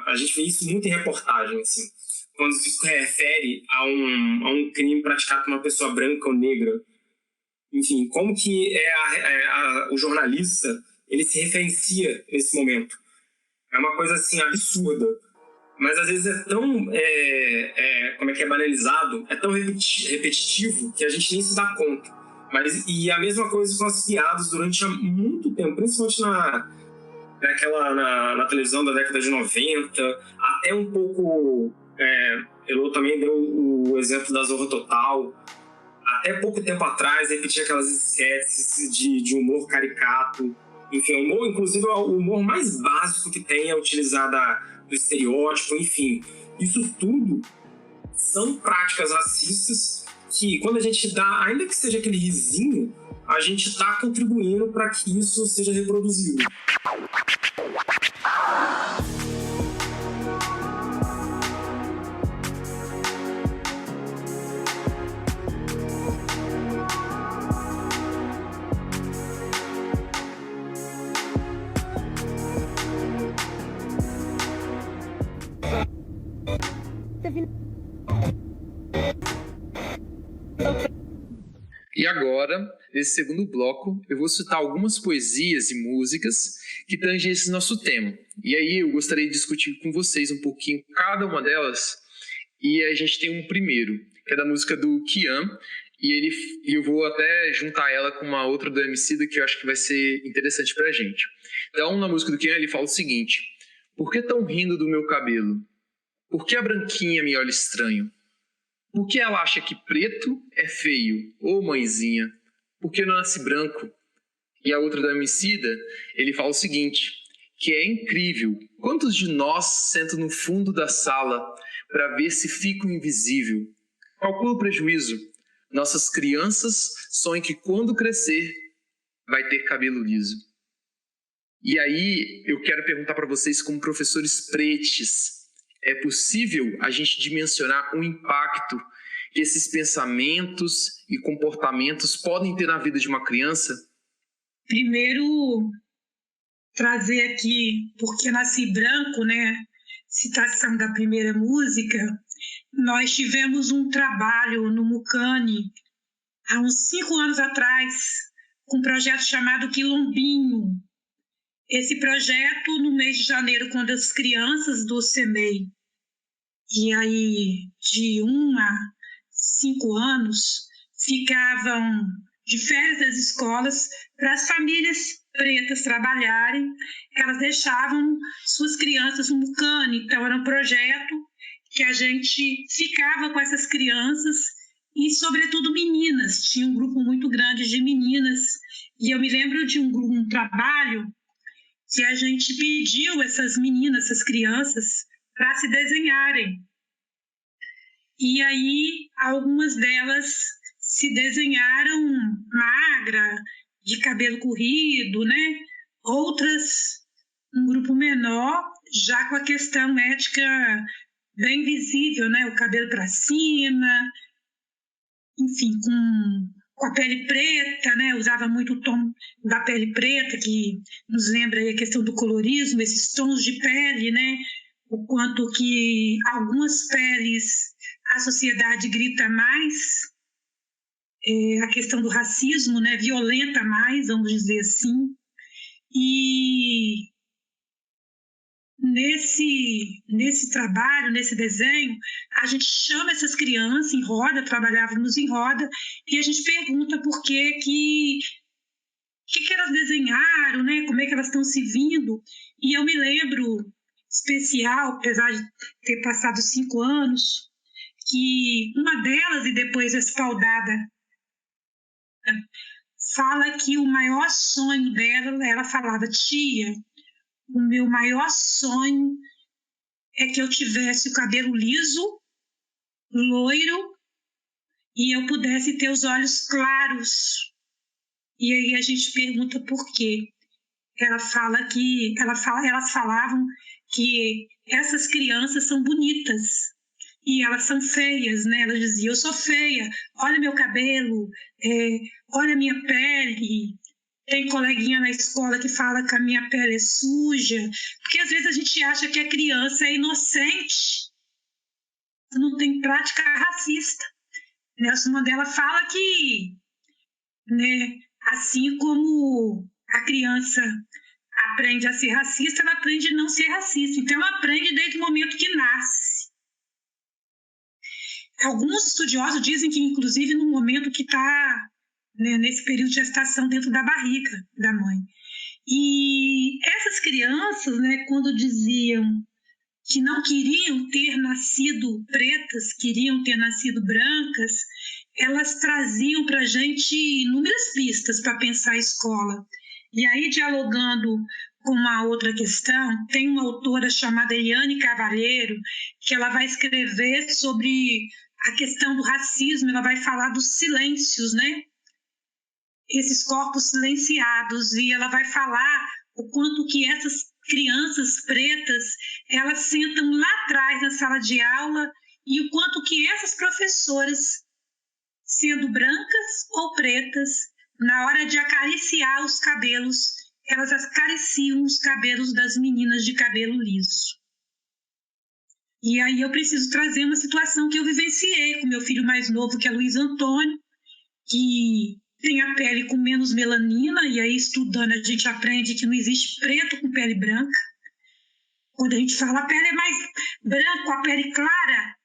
a gente vê isso muito em reportagem, assim, quando se refere a um crime praticado por uma pessoa branca ou negra. Enfim, como que o jornalista ele se referencia nesse momento. É uma coisa assim absurda, mas às vezes é tão banalizado, é tão repetitivo que a gente nem se dá conta. E a mesma coisa com as piadas durante muito tempo, principalmente na televisão da década de 90, até um pouco... Elô também deu o exemplo da Zorra Total. Até pouco tempo atrás, repetia aquelas esquetes de humor caricato. Enfim, inclusive o humor mais básico que tem é utilizar do estereótipo, enfim. Isso tudo são práticas racistas que quando a gente dá, ainda que seja aquele risinho, a gente está contribuindo para que isso seja reproduzido. E agora, nesse segundo bloco, eu vou citar algumas poesias e músicas que tangem esse nosso tema. E aí eu gostaria de discutir com vocês um pouquinho cada uma delas. E a gente tem um primeiro, que é da música do Kian, e eu vou até juntar ela com uma outra do Emicida que eu acho que vai ser interessante pra gente. Então, na música do Kian, ele fala o seguinte: por que tão rindo do meu cabelo? Por que a branquinha me olha estranho? Por que ela acha que preto é feio? Ô mãezinha, por que eu não nasci branco? E a outra do Emicida, ele fala o seguinte, que é incrível. Quantos de nós sentam no fundo da sala para ver se fico invisível? Calcula o prejuízo. Nossas crianças sonham que quando crescer vai ter cabelo liso. E aí eu quero perguntar para vocês, como professores pretes, é possível a gente dimensionar o impacto que esses pensamentos e comportamentos podem ter na vida de uma criança? Primeiro, trazer aqui, porque nasci branco, né? Citação da primeira música. Nós tivemos um trabalho no Mucane, há uns 5 anos atrás, com um projeto chamado Quilombinho. Esse projeto, no mês de janeiro, quando as crianças do CEMEI, e aí de 1 a 5 anos, ficavam de férias das escolas para as famílias pretas trabalharem, elas deixavam suas crianças no Mucane. Então, era um projeto que a gente ficava com essas crianças e, sobretudo, meninas. Tinha um grupo muito grande de meninas. E eu me lembro de um trabalho que a gente pediu essas meninas, essas crianças, para se desenharem. E aí, algumas delas se desenharam magra, de cabelo corrido, né? Outras, um grupo menor, já com a questão ética bem visível, né? O cabelo para cima, enfim, com a pele preta, né? Usava muito o tom da pele preta, que nos lembra aí a questão do colorismo, esses tons de pele, né? O quanto que algumas peles a sociedade grita mais, a questão do racismo, né? Violenta mais, vamos dizer assim. E nesse trabalho, nesse desenho, a gente chama essas crianças em roda, trabalhávamos em roda, e a gente pergunta por que elas desenharam, né? Como é que elas estão se vindo. E eu me lembro, especial, apesar de ter passado 5 anos, que uma delas, e depois espaldada, fala que o maior sonho dela, ela falava: tia, o meu maior sonho é que eu tivesse o cabelo liso, loiro, e eu pudesse ter os olhos claros. E aí a gente pergunta por quê. Elas falavam que essas crianças são bonitas e elas são feias, né? Elas diziam: eu sou feia, olha meu cabelo, olha minha pele. Tem coleguinha na escola que fala que a minha pele é suja, porque às vezes a gente acha que a criança é inocente, não tem prática racista. Nelson Mandela fala que, né, assim como a criança aprende a ser racista, ela aprende a não ser racista. Então, ela aprende desde o momento que nasce. Alguns estudiosos dizem que, inclusive, no momento que está, né, nesse período de gestação dentro da barriga da mãe. E essas crianças, né, quando diziam que não queriam ter nascido pretas, queriam ter nascido brancas, elas traziam para a gente inúmeras pistas para pensar a escola. E aí, dialogando com uma outra questão, tem uma autora chamada Eliane Cavalheiro, que ela vai escrever sobre a questão do racismo, ela vai falar dos silêncios, né? Esses corpos silenciados, e ela vai falar o quanto que essas crianças pretas, elas sentam lá atrás na sala de aula, e o quanto que essas professoras, sendo brancas ou pretas, na hora de acariciar os cabelos, elas acariciam os cabelos das meninas de cabelo liso. E aí eu preciso trazer uma situação que eu vivenciei com meu filho mais novo, que é Luiz Antônio, que tem a pele com menos melanina, e aí estudando a gente aprende que não existe preto com pele branca. Quando a gente fala a pele é mais branca, a pele clara,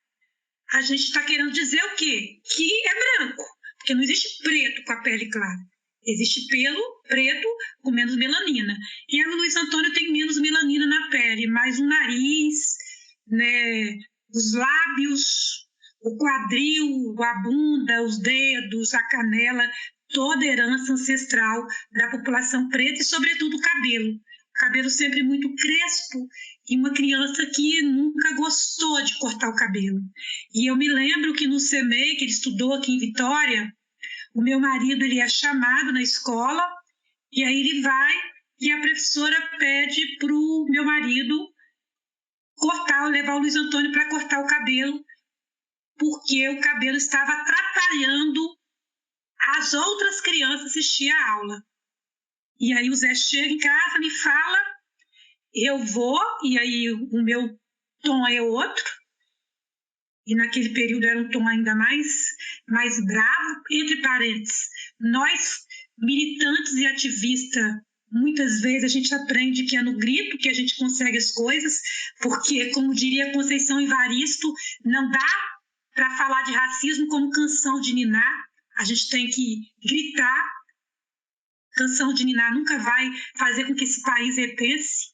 a gente está querendo dizer o quê? Que é branco, porque não existe preto com a pele clara. Existe pelo preto com menos melanina. E aí o Luiz Antônio tem menos melanina na pele, mais o nariz, né, os lábios, o quadril, a bunda, os dedos, a canela, toda a herança ancestral da população preta e, sobretudo, o cabelo. O cabelo sempre muito crespo e uma criança que nunca gostou de cortar o cabelo. E eu me lembro que no CEMEI, que ele estudou aqui em Vitória, o meu marido ele é chamado na escola e aí ele vai e a professora pede para o meu marido levar o Luiz Antônio para cortar o cabelo, porque o cabelo estava atrapalhando as outras crianças assistir a aula. E aí o Zé chega em casa, me fala, eu vou, e aí o meu tom é outro, e naquele período era um tom ainda mais bravo, entre parênteses. Nós, militantes e ativistas, muitas vezes a gente aprende que é no grito que a gente consegue as coisas, porque, como diria Conceição Evaristo, não dá para falar de racismo como canção de ninar, a gente tem que gritar. Canção de ninar nunca vai fazer com que esse país repense.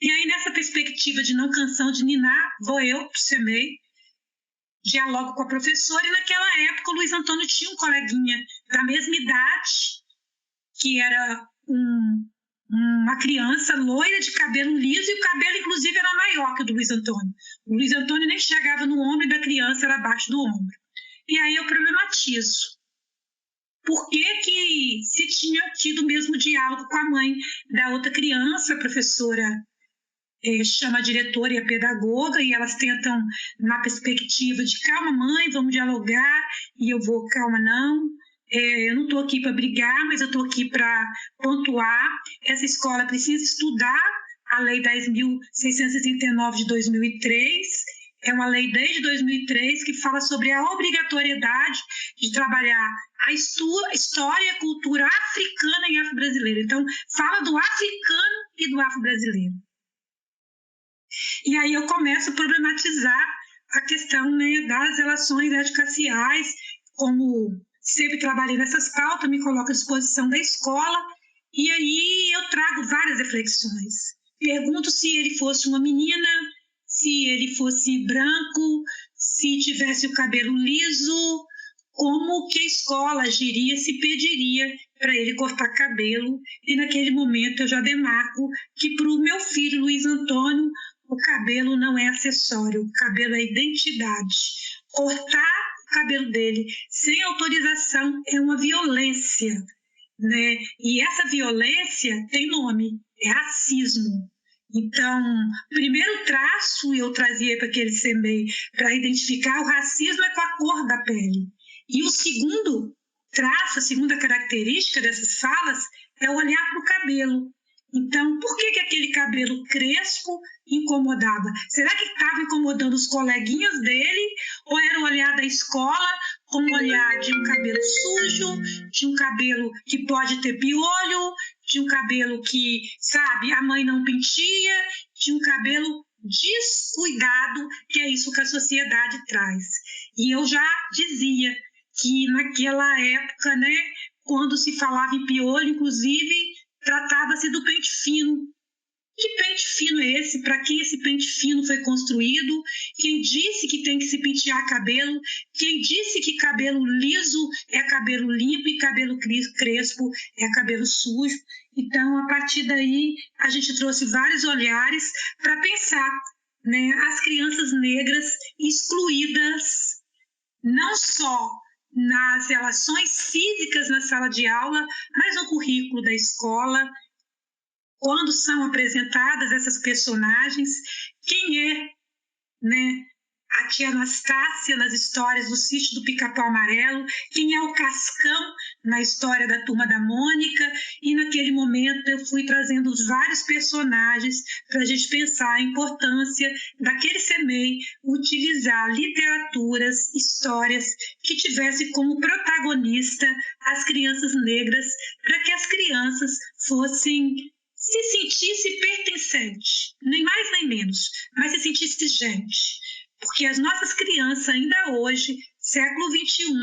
E aí, nessa perspectiva de não canção de ninar, vou eu para o CEMEI, dialogo com a professora, e naquela época o Luiz Antônio tinha um coleguinha da mesma idade, que era uma criança loira de cabelo liso, e o cabelo, inclusive, era maior que o do Luiz Antônio. O Luiz Antônio nem chegava no ombro, e da criança era abaixo do ombro. E aí eu problematizo. Por que se tinha tido o mesmo diálogo com a mãe da outra criança? A professora chama a diretora e a pedagoga, e elas tentam, na perspectiva de calma, mãe, vamos dialogar, e eu vou, calma, não. Eu não estou aqui para brigar, mas eu estou aqui para pontuar. Essa escola precisa estudar a Lei 10.669 de 2003, é uma lei desde 2003 que fala sobre a obrigatoriedade de trabalhar a história e a cultura africana e afro-brasileira. Então, fala do africano e do afro-brasileiro. E aí eu começo a problematizar a questão, né, das relações étnico-raciais, como sempre trabalhei nessas pautas, me coloco à disposição da escola, e aí eu trago várias reflexões. Pergunto se ele fosse uma menina, se ele fosse branco, se tivesse o cabelo liso, como que a escola agiria, se pediria para ele cortar cabelo. E naquele momento eu já demarco que para o meu filho Luiz Antônio, o cabelo não é acessório, o cabelo é identidade. Cortar o cabelo dele sem autorização é uma violência, né? E essa violência tem nome, é racismo. Então, o primeiro traço eu trazia para aquele CEMEI para identificar o racismo é com a cor da pele. E o segundo traço, a segunda característica dessas falas é o olhar para o cabelo. Então, por que aquele cabelo crespo incomodava? Será que estava incomodando os coleguinhas dele? Ou era o olhar da escola como o olhar de um cabelo sujo, de um cabelo que pode ter piolho, de um cabelo que, sabe, a mãe não penteia, de um cabelo descuidado, que é isso que a sociedade traz. E eu já dizia que naquela época, né, quando se falava em piolho, inclusive, tratava-se do pente fino. Que pente fino é esse? Para quem esse pente fino foi construído? Quem disse que tem que se pentear cabelo? Quem disse que cabelo liso é cabelo limpo e cabelo crespo é cabelo sujo? Então, a partir daí, a gente trouxe vários olhares para pensar, né, as crianças negras excluídas não só nas relações físicas na sala de aula, mas no currículo da escola, quando são apresentadas essas personagens, quem é, né, a tia Anastácia nas histórias do Sítio do Pica-Pau Amarelo, quem é o Cascão na história da Turma da Mônica, e naquele momento eu fui trazendo vários personagens para a gente pensar a importância daquele CMEI utilizar literaturas, histórias que tivessem como protagonista as crianças negras, para que as crianças fossem se sentisse pertencente, nem mais nem menos, mas se sentisse gente. Porque as nossas crianças, ainda hoje, século XXI,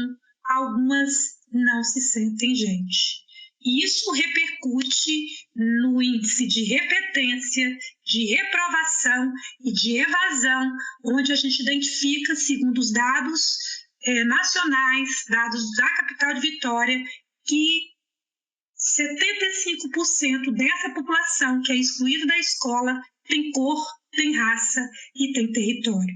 algumas não se sentem gente. E isso repercute no índice de repetência, de reprovação e de evasão, onde a gente identifica, segundo os dados nacionais, dados da capital de Vitória, que 75% dessa população que é excluída da escola tem cor, tem raça e tem território.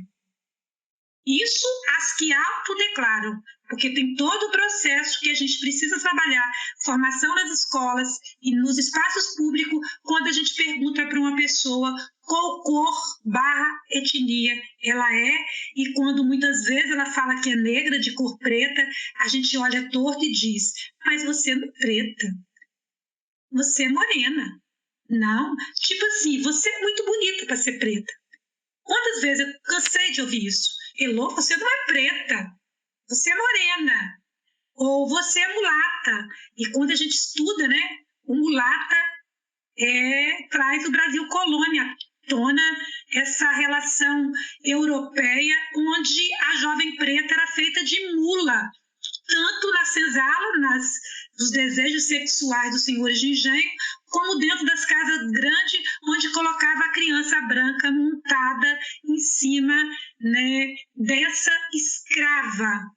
Isso as que autodeclaram, porque tem todo o processo que a gente precisa trabalhar, formação nas escolas e nos espaços públicos, quando a gente pergunta para uma pessoa qual cor/etnia ela é, e quando muitas vezes ela fala que é negra, de cor preta, a gente olha torto e diz, mas você não é preta, você é morena. Não, tipo assim, você é muito bonita para ser preta. Quantas vezes eu cansei de ouvir isso? Elô, você não é preta, você é morena, ou você é mulata. E quando a gente estuda, né, o mulata traz o Brasil colônia à tona, essa relação europeia, onde a jovem preta era feita de mula, tanto na senzala, nos desejos sexuais dos senhores de engenho, como dentro das casas grandes, onde colocava a criança branca montada em cima, né, dessa escrava,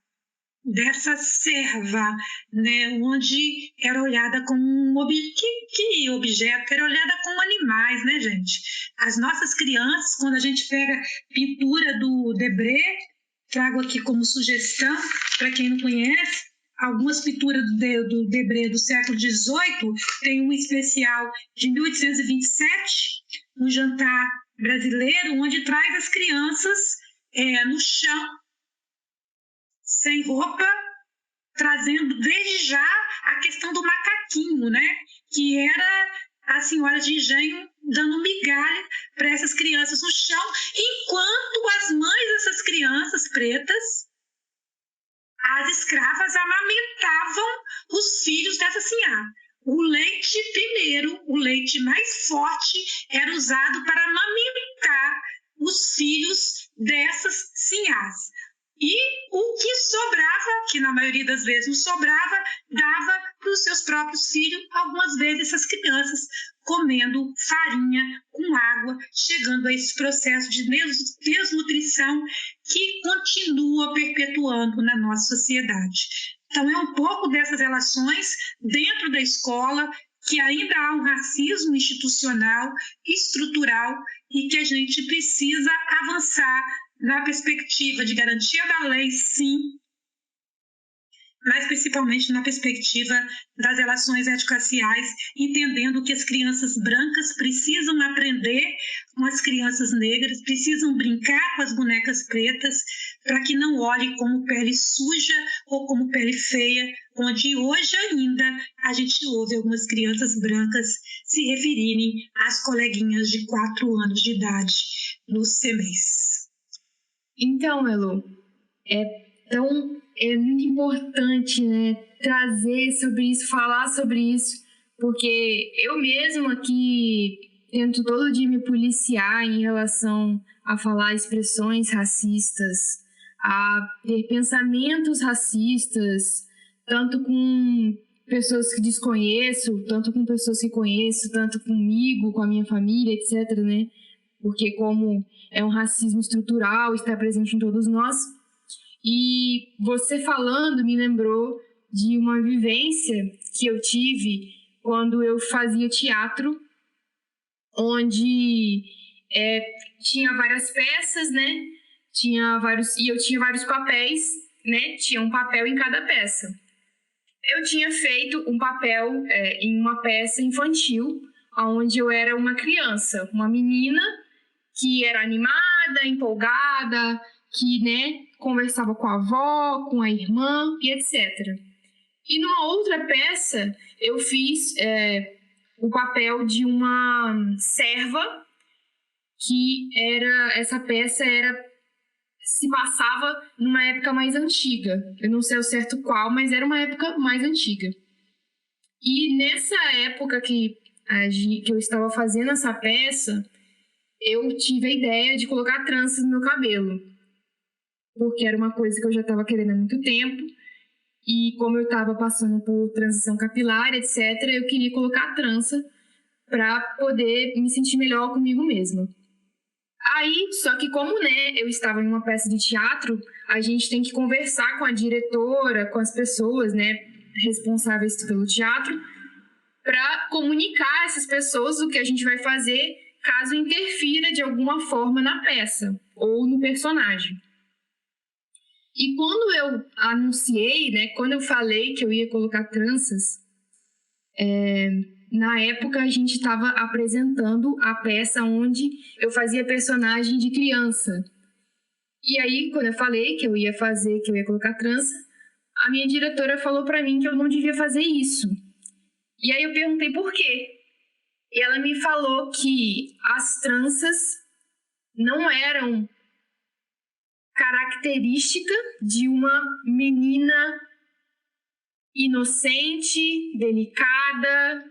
dessa serva, né, onde era olhada como um objeto, era olhada como animais, né, gente? As nossas crianças, quando a gente pega pintura do Debré, trago aqui como sugestão, para quem não conhece, algumas pinturas do Debré do século XVIII, tem uma especial de 1827, um jantar brasileiro, onde traz as crianças no chão, sem roupa, trazendo desde já a questão do macaquinho, né? Que era as senhoras de engenho dando migalha para essas crianças no chão, enquanto as mães dessas crianças pretas, as escravas, amamentavam os filhos dessa senhora. O leite primeiro, o leite mais forte, era usado para amamentar os filhos dessas senhoras. E o que sobrava, que na maioria das vezes não sobrava, dava para os seus próprios filhos, algumas vezes essas crianças comendo farinha com água, chegando a esse processo de desnutrição que continua perpetuando na nossa sociedade. Então é um pouco dessas relações dentro da escola, que ainda há um racismo institucional, estrutural, e que a gente precisa avançar na perspectiva de garantia da lei, sim, mas principalmente na perspectiva das relações étnico-raciais, entendendo que as crianças brancas precisam aprender com as crianças negras, precisam brincar com as bonecas pretas, para que não olhem como pele suja ou como pele feia, onde hoje ainda a gente ouve algumas crianças brancas se referirem às coleguinhas de 4 anos de idade nos CMEs. Então, Elo, é muito importante, né, trazer sobre isso, falar sobre isso, porque eu mesma aqui tento todo dia me policiar em relação a falar expressões racistas, a ter pensamentos racistas, tanto com pessoas que desconheço, tanto com pessoas que conheço, tanto comigo, com a minha família, etc., né? Porque como é um racismo estrutural, está presente em todos nós. E você falando me lembrou de uma vivência que eu tive quando eu fazia teatro, onde tinha várias peças, né? E eu tinha vários papéis, né, tinha um papel em cada peça. Eu tinha feito um papel em uma peça infantil, onde eu era uma criança, uma menina que era animada, empolgada, que, né, conversava com a avó, com a irmã e etc. E numa outra peça, eu fiz o papel de uma serva, que essa peça se passava numa época mais antiga. Eu não sei ao certo qual, mas era uma época mais antiga. E nessa época que eu estava fazendo essa peça, eu tive a ideia de colocar tranças no meu cabelo, porque era uma coisa que eu já estava querendo há muito tempo, e como eu estava passando por transição capilar, etc., eu queria colocar trança para poder me sentir melhor comigo mesma. Aí, só que como, né, eu estava em uma peça de teatro, a gente tem que conversar com a diretora, com as pessoas, né, responsáveis pelo teatro, para comunicar a essas pessoas o que a gente vai fazer caso interfira de alguma forma na peça ou no personagem. E quando eu anunciei, né, quando eu falei que eu ia colocar tranças, na época a gente estava apresentando a peça onde eu fazia personagem de criança. E aí, quando eu falei que eu ia colocar trança, a minha diretora falou para mim que eu não devia fazer isso. E aí eu perguntei por quê. E ela me falou que as tranças não eram característica de uma menina inocente, delicada,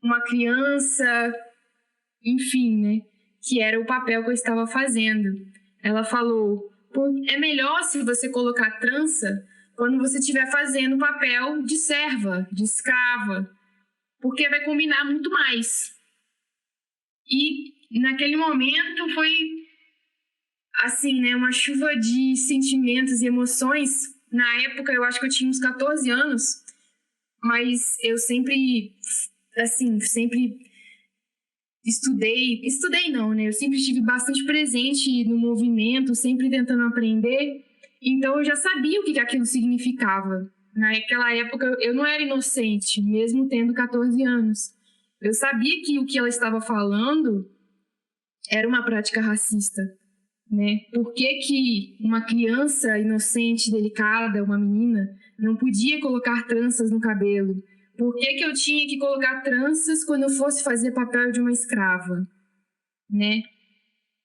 uma criança, enfim, né? Que era o papel que eu estava fazendo. Ela falou, é melhor se você colocar trança quando você estiver fazendo o papel de serva, de escrava, porque vai combinar muito mais. E naquele momento foi, assim, né, uma chuva de sentimentos e emoções. Na época, eu acho que eu tinha uns 14 anos, mas eu sempre estudei não, né? Eu sempre estive bastante presente no movimento, sempre tentando aprender, então eu já sabia o que aquilo significava. Naquela época eu não era inocente, mesmo tendo 14 anos. Eu sabia que o que ela estava falando era uma prática racista, né? Por que uma criança inocente, delicada, uma menina, não podia colocar tranças no cabelo? Por que eu tinha que colocar tranças quando eu fosse fazer papel de uma escrava, né?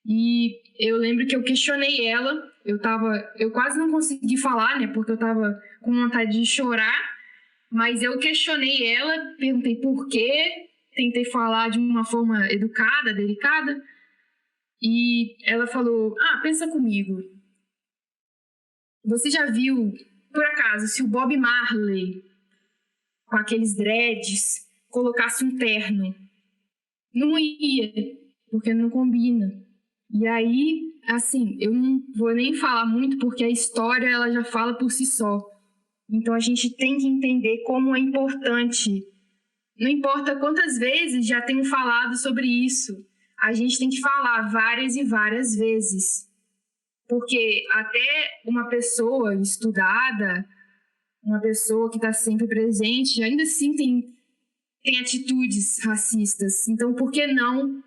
E eu lembro que eu questionei ela, eu quase não consegui falar, né? Porque eu estava com vontade de chorar, mas eu questionei ela, perguntei por quê, tentei falar de uma forma educada, delicada, e ela falou, pensa comigo, você já viu, por acaso, se o Bob Marley, com aqueles dreads, colocasse um terno? Não ia, porque não combina. E aí, assim, eu não vou nem falar muito, porque a história ela já fala por si só. Então a gente tem que entender como é importante. Não importa quantas vezes já tenham falado sobre isso, a gente tem que falar várias e várias vezes. Porque até uma pessoa estudada, uma pessoa que está sempre presente, ainda assim tem atitudes racistas. Então, por que não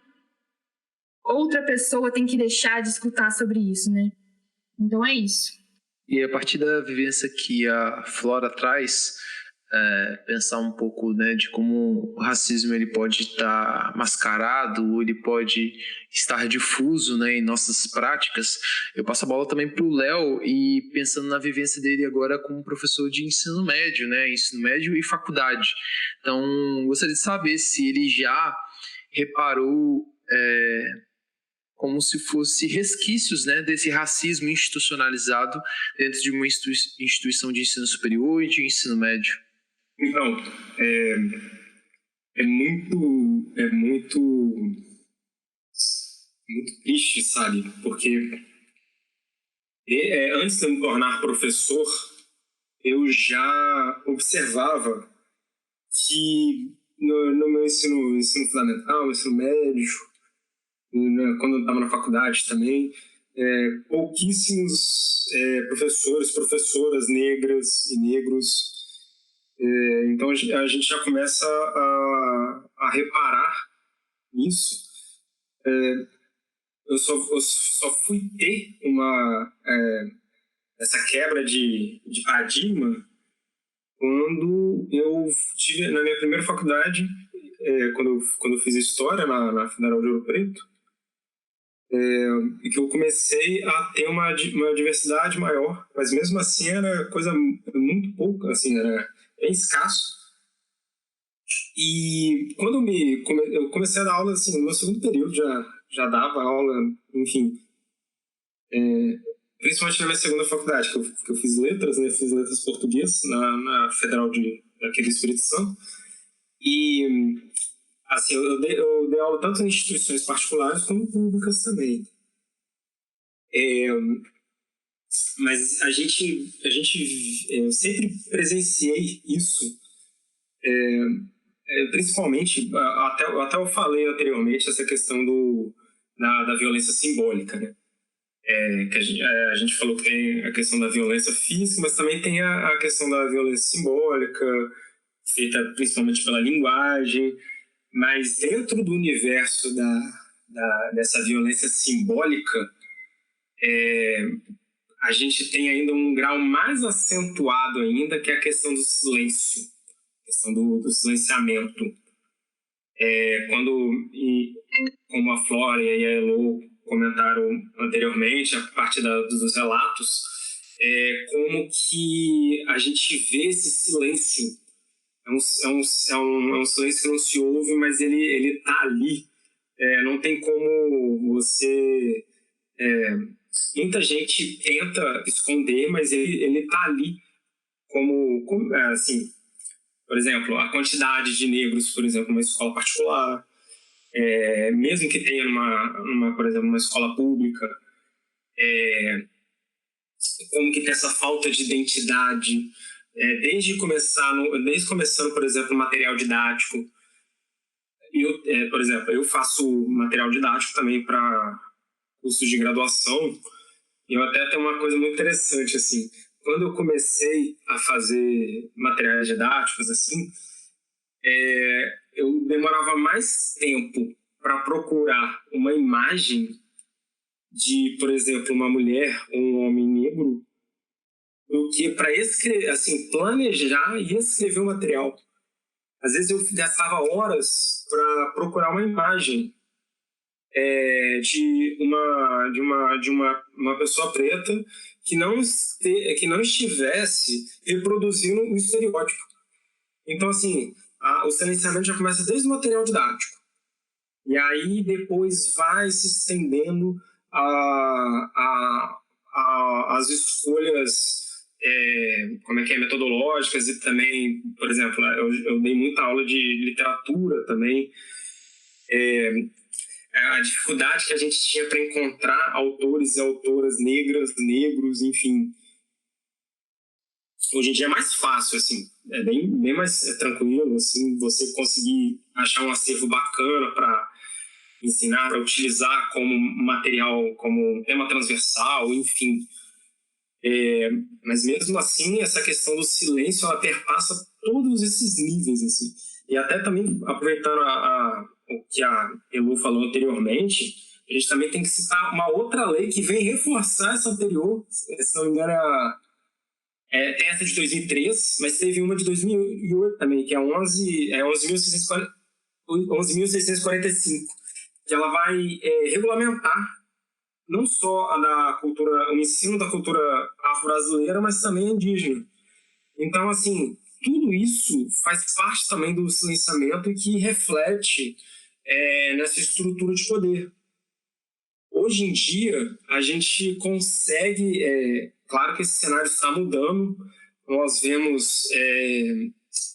outra pessoa tem que deixar de escutar sobre isso, né? Então, é isso. E a partir da vivência que a Flora traz, pensar um pouco, né, de como o racismo ele pode estar mascarado, ou ele pode estar difuso, né, em nossas práticas. Eu passo a bola também para o Léo, e pensando na vivência dele agora como professor de ensino médio, né, ensino médio e faculdade. Então, gostaria de saber se ele já reparou como se fosse resquícios, né, desse racismo institucionalizado dentro de uma instituição de ensino superior e de ensino médio. Então, é muito triste, sabe? Porque antes de eu me tornar professor, eu já observava que no meu ensino fundamental, ensino médio, quando eu estava na faculdade também, pouquíssimos professores, professoras negras e negros. Então a gente já começa a reparar nisso. Eu só fui ter essa quebra de paradigma quando eu tive, na minha primeira faculdade, quando eu fiz História na Federal de Ouro Preto, e que eu comecei a ter uma diversidade maior, mas mesmo assim era coisa muito pouca, assim, era bem escasso. E quando eu comecei a dar aula, assim, no meu segundo período já dava aula, enfim, principalmente na minha segunda faculdade, que eu fiz letras, né? Fiz letras português na Federal aqui do Espírito Santo. E, assim, eu dei aula tanto em instituições particulares como públicas também. Mas eu sempre presenciei isso, principalmente, até eu falei anteriormente, essa questão da violência simbólica, né? Que a gente falou que tem a questão da violência física, mas também tem a questão da violência simbólica, feita principalmente pela linguagem. Mas dentro do universo dessa violência simbólica, a gente tem ainda um grau mais acentuado ainda, que é a questão do silêncio, a questão do silenciamento. Como a Flora e a Elo comentaram anteriormente, a partir dos relatos, como que a gente vê esse silêncio. É um silêncio que não se ouve, mas ele está ali. Não tem como você... muita gente tenta esconder, mas ele está ali. Assim, por exemplo, a quantidade de negros, por exemplo, numa escola particular, mesmo que tenha por exemplo, uma escola pública, como que tem essa falta de identidade, desde começando, por exemplo, material didático. Por exemplo, eu faço material didático também para cursos de graduação, e eu até tenho uma coisa muito interessante, assim, quando eu comecei a fazer materiais didáticos, assim, eu demorava mais tempo para procurar uma imagem de, por exemplo, uma mulher ou um homem negro do que para planejar e escrever o material. Às vezes eu gastava horas para procurar uma imagem de uma pessoa preta que não estivesse reproduzindo um estereótipo. Então, assim, o silenciamento já começa desde o material didático. E aí depois vai se estendendo as escolhas metodológicas, e também, por exemplo, eu dei muita aula de literatura também. A dificuldade que a gente tinha para encontrar autores e autoras negras, negros, enfim. Hoje em dia é mais fácil, assim, bem mais tranquilo, assim, você conseguir achar um acervo bacana para ensinar, para utilizar como material, como tema transversal, enfim. Mas mesmo assim, essa questão do silêncio, ela perpassa todos esses níveis, assim. E até também, aproveitando o que a Elo falou anteriormente, a gente também tem que citar uma outra lei que vem reforçar essa anterior, se não me engano, tem essa de 2003, mas teve uma de 2008 também, que é 11.645, que ela vai regulamentar não só o ensino da cultura afro-brasileira, mas também indígena. Então, assim, tudo isso faz parte também do silenciamento e que reflete nessa estrutura de poder. Hoje em dia, a gente consegue... claro que esse cenário está mudando. Nós vemos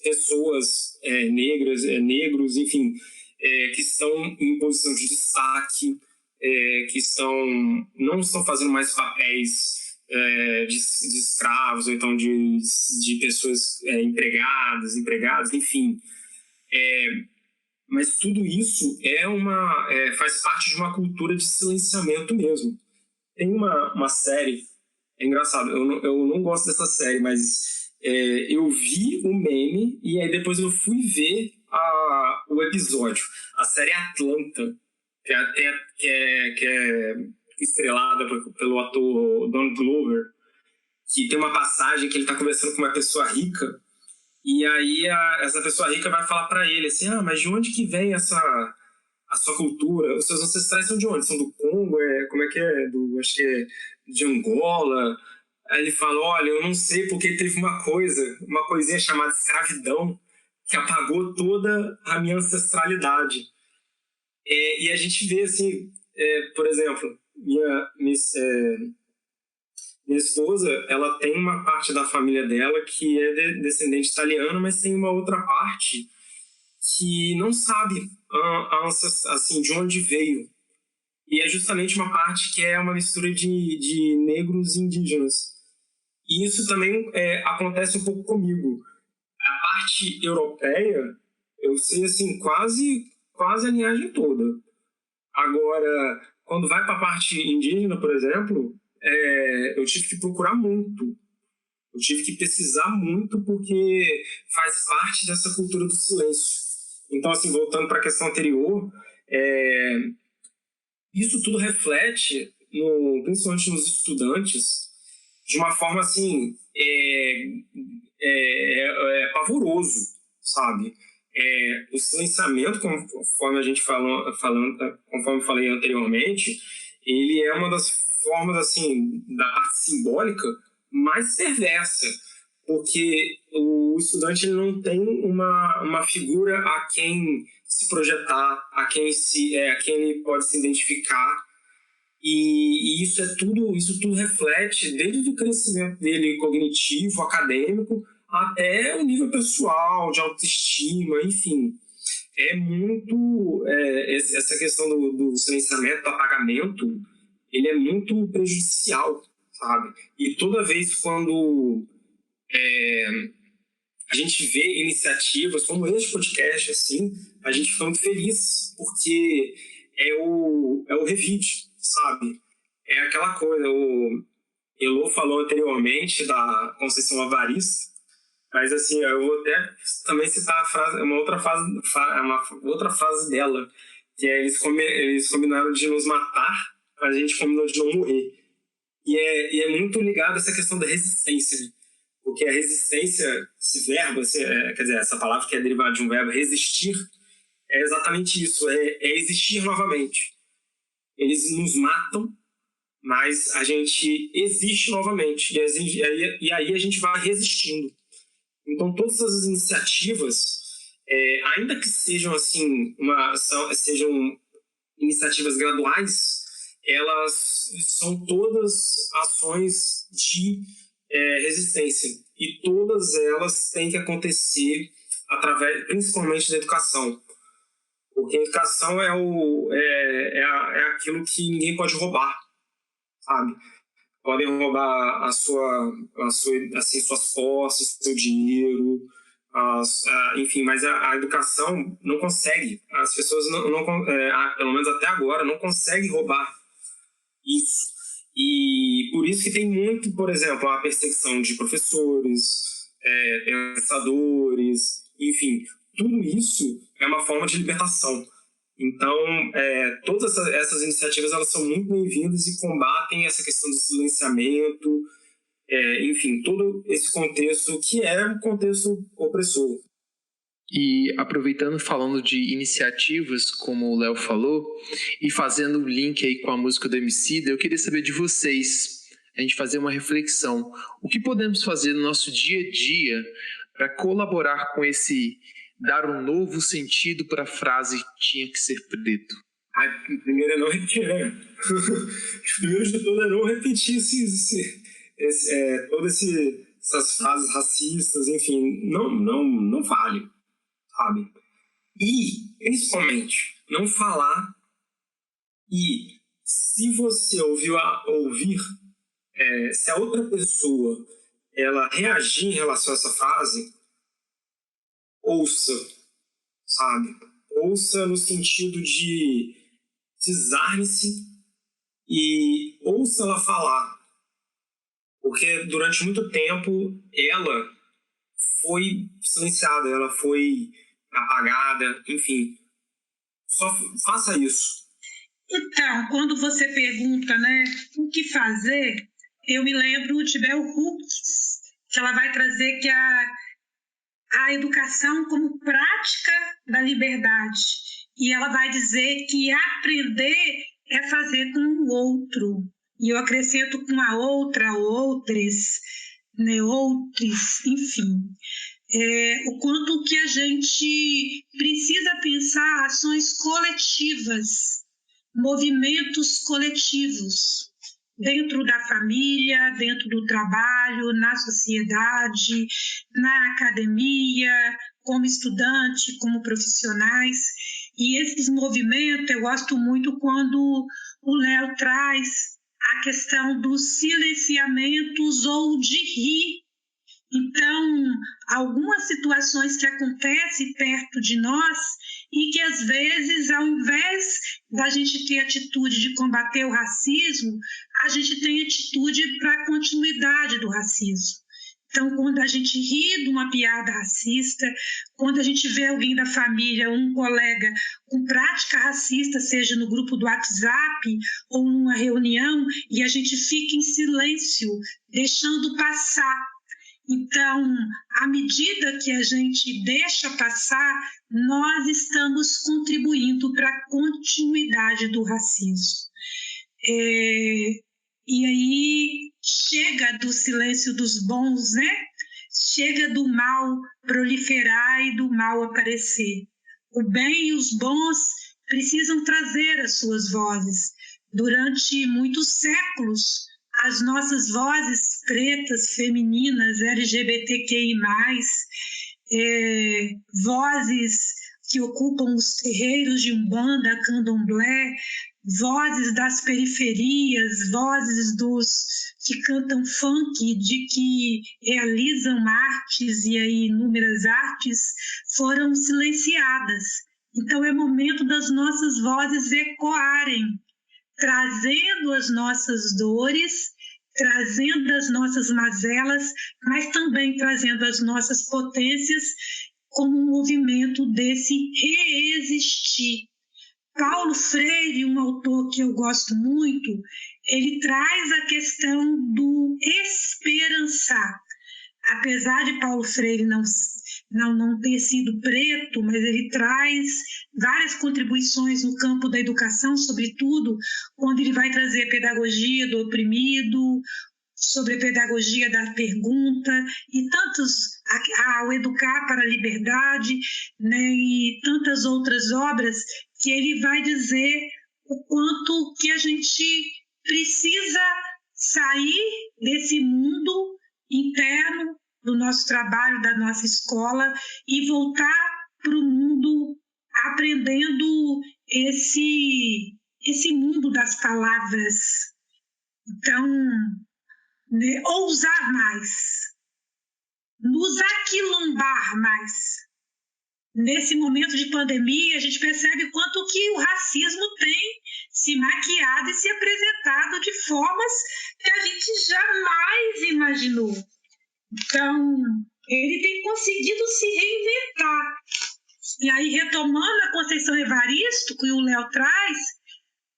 pessoas negras, negros, enfim, que estão em posição de destaque, que não estão fazendo mais papéis de escravos, ou então de pessoas empregadas, enfim. Mas tudo isso faz parte de uma cultura de silenciamento mesmo. Tem uma série, é engraçado, eu não gosto dessa série, mas eu vi o meme e aí depois eu fui ver o episódio. A série Atlanta, que é estrelada pelo ator Don Glover, que tem uma passagem que ele está conversando com uma pessoa rica, e aí essa pessoa rica vai falar para ele assim, mas de onde que vem a sua cultura? Os seus ancestrais são de onde? São do Congo? Como é que é? Acho que é de Angola. Aí ele fala, olha, eu não sei porque teve uma coisinha chamada escravidão que apagou toda a minha ancestralidade. E a gente vê assim, por exemplo, minha esposa, ela tem uma parte da família dela que é descendente italiano, mas tem uma outra parte que não sabe assim, de onde veio. E é justamente uma parte que é uma mistura de negros e indígenas. E isso também acontece um pouco comigo. A parte europeia, eu sei assim, quase a linhagem toda. Agora, quando vai para a parte indígena, por exemplo, eu tive que procurar muito. Eu tive que pesquisar muito porque faz parte dessa cultura do silêncio. Então, assim, voltando para a questão anterior, isso tudo reflete, principalmente nos estudantes, de uma forma, assim, pavoroso, sabe? O silenciamento, conforme a gente conforme eu falei anteriormente, ele é uma das formas, assim, da parte simbólica mais perversa, porque o estudante ele não tem uma figura a quem se projetar, a quem ele pode se identificar, e isso tudo reflete desde o crescimento dele cognitivo, acadêmico, até o nível pessoal, de autoestima, enfim. É muito essa questão do silenciamento, do apagamento, ele é muito prejudicial, sabe? E toda vez quando a gente vê iniciativas como esse podcast, assim, a gente fica muito feliz, porque é o revide, sabe? É aquela coisa, o Elô falou anteriormente da Conceição Avarista, mas assim, eu vou até também citar uma outra frase dela, que é eles combinaram de nos matar, mas a gente combinou de não morrer. E é muito ligado a essa questão da resistência, né? Porque a resistência, esse verbo, quer dizer, essa palavra que é derivada de um verbo, resistir, é exatamente isso, é existir novamente. Eles nos matam, mas a gente existe novamente, e aí a gente vai resistindo. Então, todas as iniciativas, ainda que sejam assim, sejam iniciativas graduais, elas são todas ações de resistência, e todas elas têm que acontecer principalmente da educação, porque a educação é aquilo que ninguém pode roubar, sabe? Podem roubar assim, suas posses, seu dinheiro, enfim, mas a educação não consegue, as pessoas pelo menos até agora, não conseguem roubar isso. E por isso que tem muito, por exemplo, a perseguição de professores, pensadores, enfim, tudo isso é uma forma de libertação. Então, todas essas iniciativas elas são muito bem-vindas e combatem essa questão do silenciamento, enfim, todo esse contexto que é um contexto opressor. E aproveitando, falando de iniciativas, como o Léo falou, e fazendo o link aí com a música do Emicida, eu queria saber de vocês, a gente fazer uma reflexão. O que podemos fazer no nosso dia a dia para colaborar com dar um novo sentido para a frase "tinha que ser preto"? Primeiro é não repetir, né? Primeiro de tudo é não repetir todas essas frases racistas, enfim, não fale, sabe? E, principalmente, não falar. E se você ouvir, se a outra pessoa ela reagir em relação a essa frase, ouça, sabe? Ouça no sentido de desarme-se e ouça ela falar. Porque durante muito tempo ela foi silenciada, ela foi apagada, enfim. Só faça isso. Então, quando você pergunta, né, o que fazer, eu me lembro de Bell Hooks, que ela vai trazer que a educação como prática da liberdade. E ela vai dizer que aprender é fazer com o outro. E eu acrescento com a outra, outros, né, outros, enfim. O quanto que a gente precisa pensar ações coletivas, movimentos coletivos, dentro da família, dentro do trabalho, na sociedade, na academia, como estudante, como profissionais. E esses movimentos, eu gosto muito quando o Léo traz a questão dos silenciamentos ou de rir. Então, algumas situações que acontecem perto de nós e que, às vezes, ao invés da gente ter atitude de combater o racismo, a gente tem atitude para a continuidade do racismo. Então, quando a gente ri de uma piada racista, quando a gente vê alguém da família, um colega com prática racista, seja no grupo do WhatsApp ou numa reunião, e a gente fica em silêncio, deixando passar. Então, à medida que a gente deixa passar, nós estamos contribuindo para a continuidade do racismo. E aí chega do silêncio dos bons, né? Chega do mal proliferar e do mal aparecer. O bem e os bons precisam trazer as suas vozes. Durante muitos séculos, as nossas vozes pretas, femininas, LGBTQI+, vozes que ocupam os terreiros de Umbanda, Candomblé, vozes das periferias, vozes dos que cantam funk, de que realizam artes e aí inúmeras artes, foram silenciadas. Então é momento das nossas vozes ecoarem, trazendo as nossas dores, trazendo as nossas mazelas, mas também trazendo as nossas potências como um movimento desse reexistir. Paulo Freire, um autor que eu gosto muito, ele traz a questão do esperançar. Apesar de Paulo Freire não ter sido preto, mas ele traz várias contribuições no campo da educação, sobretudo quando ele vai trazer a pedagogia do oprimido, sobre a pedagogia da pergunta e tantos, ao Educar para a Liberdade, né, e tantas outras obras que ele vai dizer o quanto que a gente precisa sair desse mundo interno do nosso trabalho, da nossa escola e voltar para o mundo aprendendo esse mundo das palavras. Então, né, ousar mais, nos aquilombar mais. Nesse momento de pandemia, a gente percebe o quanto que o racismo tem se maquiado e se apresentado de formas que a gente jamais imaginou. Então, ele tem conseguido se reinventar. E aí, retomando a Conceição Evaristo, que o Léo traz,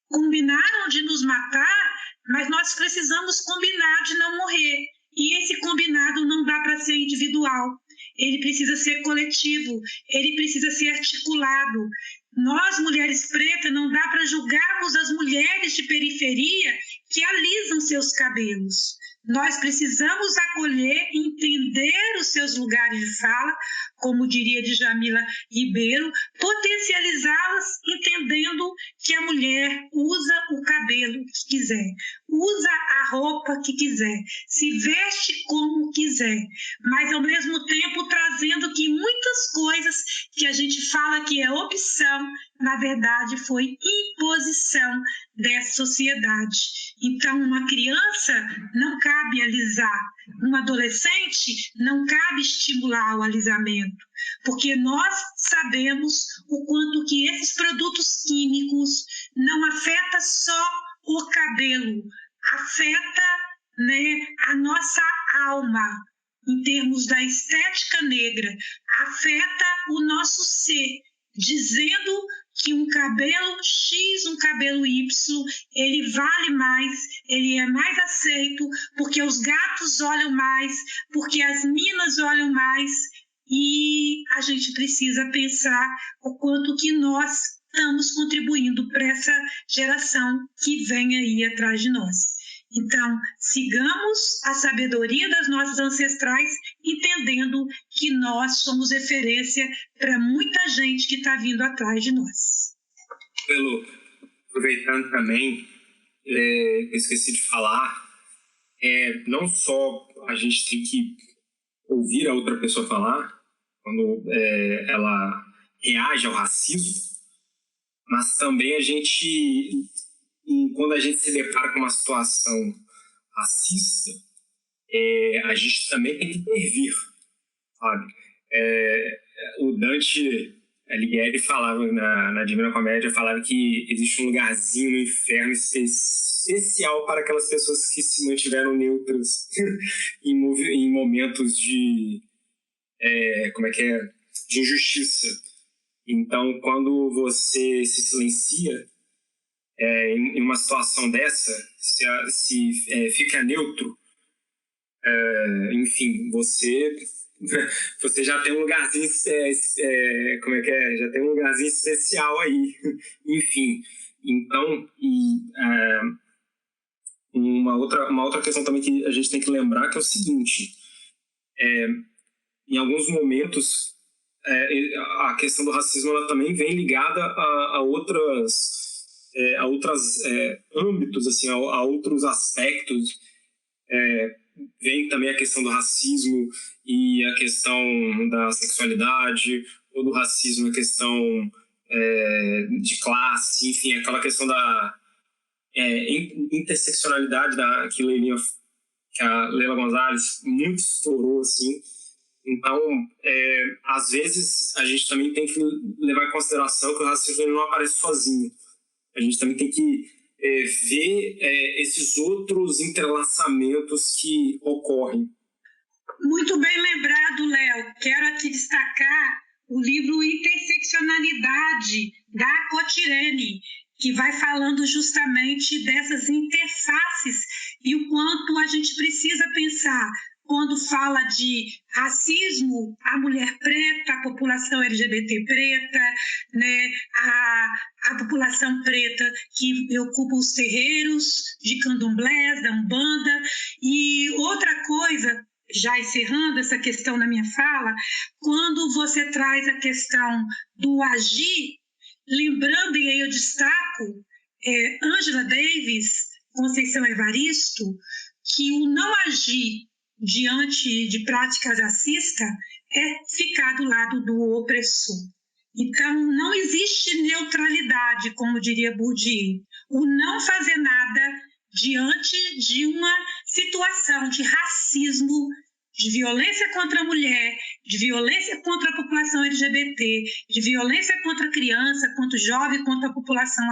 combinaram de nos matar, mas nós precisamos combinar de não morrer. E esse combinado não dá para ser individual. Ele precisa ser coletivo, ele precisa ser articulado. Nós, mulheres pretas, não dá para julgarmos as mulheres de periferia que alisam seus cabelos. Nós precisamos acolher e entender os seus lugares de fala, como diria Djamila Ribeiro, potencializá-las entendendo que a mulher usa o cabelo que quiser, usa a roupa que quiser, se veste como quiser, mas ao mesmo tempo trazendo que muitas coisas que a gente fala que é opção, na verdade foi imposição dessa sociedade. Então, uma criança não cabe alisar, um adolescente não cabe estimular o alisamento, porque nós sabemos o quanto que esses produtos químicos não afetam só o cabelo afeta, né, a nossa alma, em termos da estética negra, afeta o nosso ser, dizendo que um cabelo X, um cabelo Y, ele vale mais, ele é mais aceito, porque os gatos olham mais, porque as minas olham mais, e a gente precisa pensar o quanto que nós estamos contribuindo para essa geração que vem aí atrás de nós. Então, sigamos a sabedoria das nossas ancestrais, entendendo que nós somos referência para muita gente que está vindo atrás de nós. Aproveitando também, eu esqueci de falar, não só a gente tem que ouvir a outra pessoa falar, quando ela reage ao racismo, mas também quando a gente se depara com uma situação racista, a gente também tem que intervir, sabe? O Dante Alighieri falava, na Divina Comédia, falava que existe um lugarzinho no inferno especial para aquelas pessoas que se mantiveram neutras em momentos de injustiça. Então, quando você se silencia em uma situação dessa, se fica neutro, enfim, você já tem um lugarzinho, já tem um lugarzinho especial aí, enfim. Então, uma outra questão também que a gente tem que lembrar, que é o seguinte, em alguns momentos, a questão do racismo ela também vem ligada a outros âmbitos, assim, a outros aspectos. Vem também a questão do racismo e a questão da sexualidade, ou do racismo, a questão de classe, enfim, aquela questão da interseccionalidade que a Leila Gonzalez muito explorou, assim. Então, às vezes, a gente também tem que levar em consideração que o racismo não aparece sozinho. A gente também tem que ver esses outros entrelaçamentos que ocorrem. Muito bem lembrado, Léo. Quero aqui destacar o livro Interseccionalidade, da Cotirene, que vai falando justamente dessas interfaces e o quanto a gente precisa pensar quando fala de racismo, a mulher preta, a população LGBT preta, né, a população preta que ocupa os terreiros de candomblés, da Umbanda. E outra coisa, já encerrando essa questão na minha fala, quando você traz a questão do agir, lembrando, e aí eu destaco, Angela Davis, Conceição Evaristo, que o não agir diante de práticas racistas é ficar do lado do opressor. Então, não existe neutralidade, como diria Bourdieu. O não fazer nada diante de uma situação de racismo, de violência contra a mulher, de violência contra a população LGBT, de violência contra a criança, contra o jovem, contra a população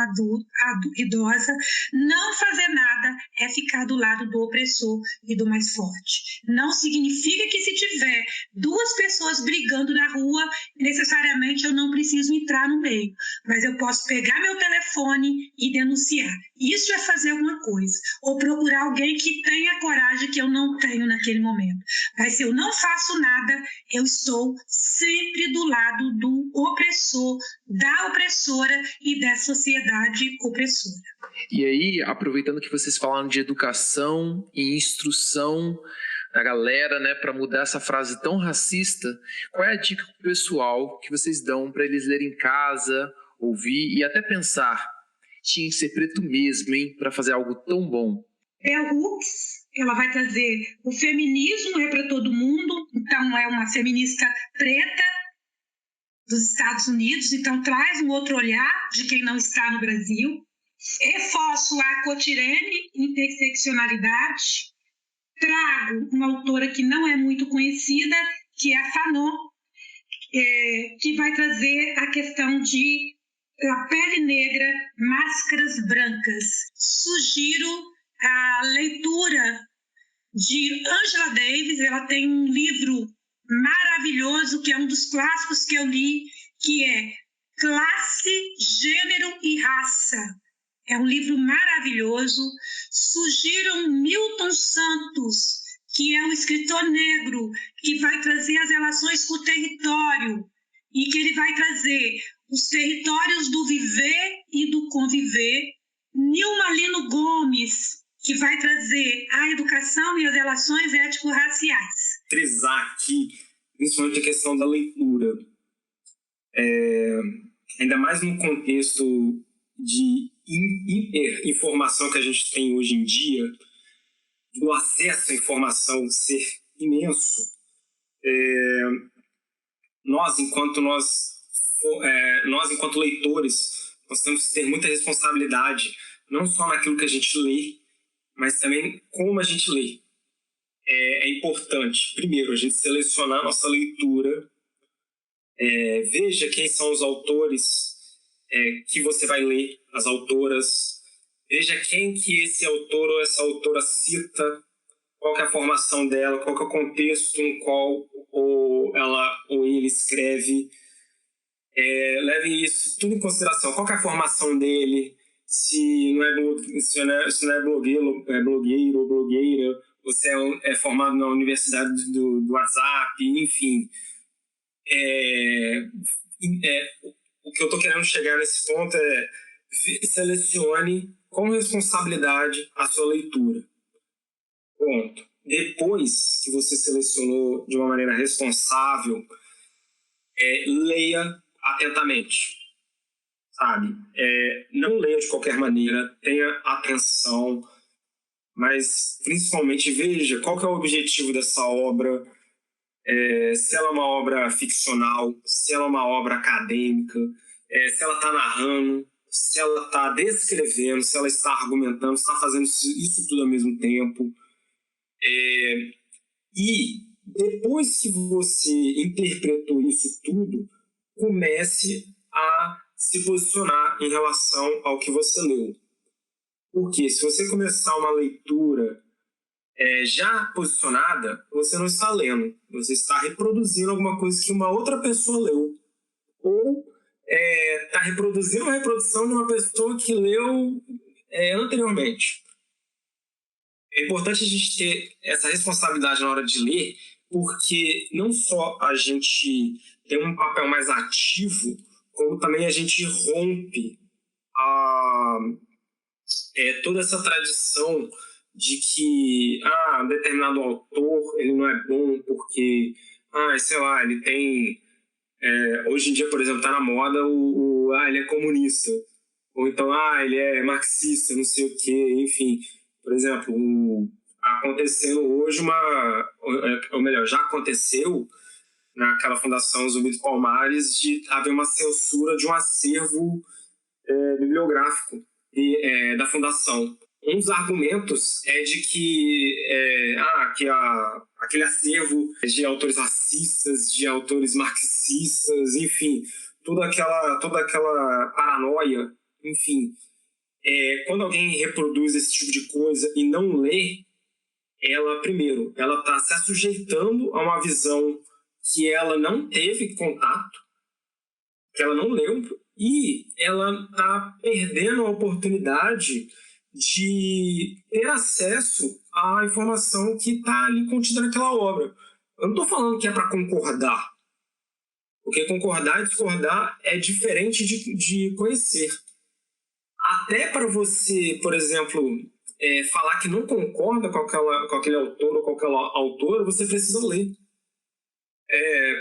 idosa. Não fazer nada é ficar do lado do opressor e do mais forte. Não significa que se tiver duas pessoas brigando na rua, necessariamente eu não preciso entrar no meio, mas eu posso pegar meu telefone e denunciar. Isso é fazer alguma coisa, ou procurar alguém que tenha coragem que eu não tenho naquele momento. Mas se eu não faço nada, eu estou sempre do lado do opressor, da opressora e da sociedade opressora. E aí, aproveitando que vocês falaram de educação e instrução da galera, né, para mudar essa frase tão racista, qual é a dica pessoal que vocês dão para eles lerem em casa, ouvir e até pensar? Tinha que ser preto mesmo, hein, para fazer algo tão bom. Bell Hooks, ela vai trazer o feminismo é para todo mundo, então é uma feminista preta dos Estados Unidos, então traz um outro olhar de quem não está no Brasil. Reforço a Cotirene, interseccionalidade. Trago uma autora que não é muito conhecida, que é a Fanon, que vai trazer a questão de A Pele Negra, Máscaras Brancas. Sugiro a leitura de Angela Davis. Ela tem um livro maravilhoso, que é um dos clássicos que eu li, que é Classe, Gênero e Raça. É um livro maravilhoso. Sugiro Milton Santos, que é um escritor negro, que vai trazer as relações com o território, e que ele vai trazer os territórios do viver e do conviver. Nilma Lino Gomes, que vai trazer a educação e as relações étnico-raciais. Frisar aqui, principalmente a questão da leitura. Ainda mais no contexto de hiperinformação que a gente tem hoje em dia, do acesso à informação ser imenso, nós enquanto leitores, nós temos que ter muita responsabilidade, não só naquilo que a gente lê, mas também como a gente lê. É importante, primeiro, a gente selecionar a nossa leitura, veja quem são os autores que você vai ler, as autoras, veja quem que esse autor ou essa autora cita, qual que é a formação dela, qual que é o contexto no qual ela ou ele escreve. Leve isso tudo em consideração. Qual que é a formação dele, se não é blogueiro ou blogueira, você é formado na universidade do WhatsApp, enfim. O que eu estou querendo chegar nesse ponto é: selecione com responsabilidade a sua leitura. Ponto. Depois que você selecionou de uma maneira responsável, leia atentamente, sabe? Não leia de qualquer maneira, tenha atenção, mas principalmente veja qual que é o objetivo dessa obra, se ela é uma obra ficcional, se ela é uma obra acadêmica, se ela está narrando, se ela está descrevendo, se ela está argumentando, se está fazendo isso tudo ao mesmo tempo. E depois que você interpretou isso tudo, comece a se posicionar em relação ao que você leu. Porque se você começar uma leitura já posicionada, você não está lendo, você está reproduzindo alguma coisa que uma outra pessoa leu. Ou está reproduzindo uma reprodução de uma pessoa que leu anteriormente. É importante a gente ter essa responsabilidade na hora de ler, porque não só a gente tem um papel mais ativo, como também a gente rompe toda essa tradição de que um determinado autor ele não é bom porque, sei lá, ele tem... hoje em dia, por exemplo, está na moda ele é comunista. Ou então, ele é marxista, não sei o quê, enfim... Por exemplo, acontecendo hoje já aconteceu naquela Fundação Zumbi dos Palmares de haver uma censura de um acervo bibliográfico da Fundação. Um dos argumentos é de que aquele acervo de autores racistas, de autores marxistas, enfim, toda aquela paranoia, enfim... quando alguém reproduz esse tipo de coisa e não lê, ela está se sujeitando a uma visão que ela não teve contato, que ela não leu, e ela está perdendo a oportunidade de ter acesso à informação que está ali contida naquela obra. Eu não estou falando que é para concordar, porque concordar e discordar é diferente de conhecer. Até para você, por exemplo, falar que não concorda com aquele autor ou com aquela autora, você precisa ler.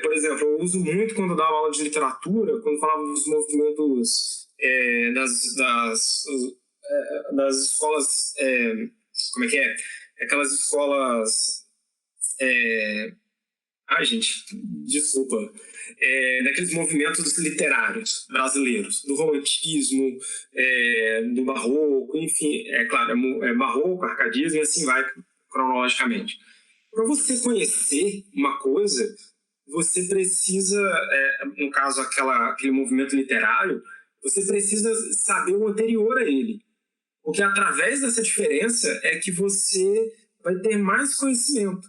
Por exemplo, eu uso muito quando dava aula de literatura, quando falava dos movimentos das escolas... como é que é? Aquelas escolas... gente, desculpa... daqueles movimentos literários brasileiros, do romantismo, do barroco, enfim, claro, barroco, arcadismo e assim vai cronologicamente. Para você conhecer uma coisa, você precisa, no caso aquele movimento literário, você precisa saber o anterior a ele. Porque através dessa diferença é que você vai ter mais conhecimento.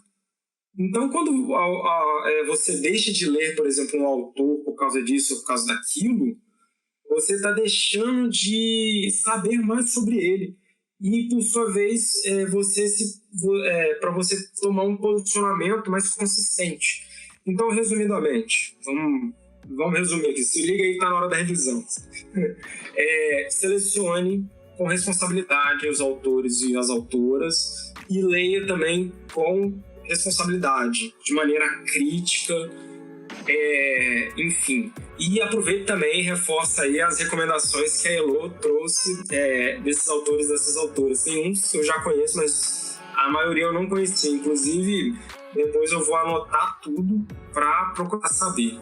Então, quando você deixa de ler, por exemplo, um autor por causa disso ou por causa daquilo, você está deixando de saber mais sobre ele. E, por sua vez, para você tomar um posicionamento mais consistente. Então, resumidamente, vamos resumir aqui. Se liga aí, está na hora da revisão. Selecione com responsabilidade os autores e as autoras e leia também com responsabilidade, de maneira crítica, enfim. E aproveite também e reforça aí as recomendações que a Elo trouxe desses autores e dessas autoras. Tem uns que eu já conheço, mas a maioria eu não conhecia. Inclusive, depois eu vou anotar tudo para procurar saber.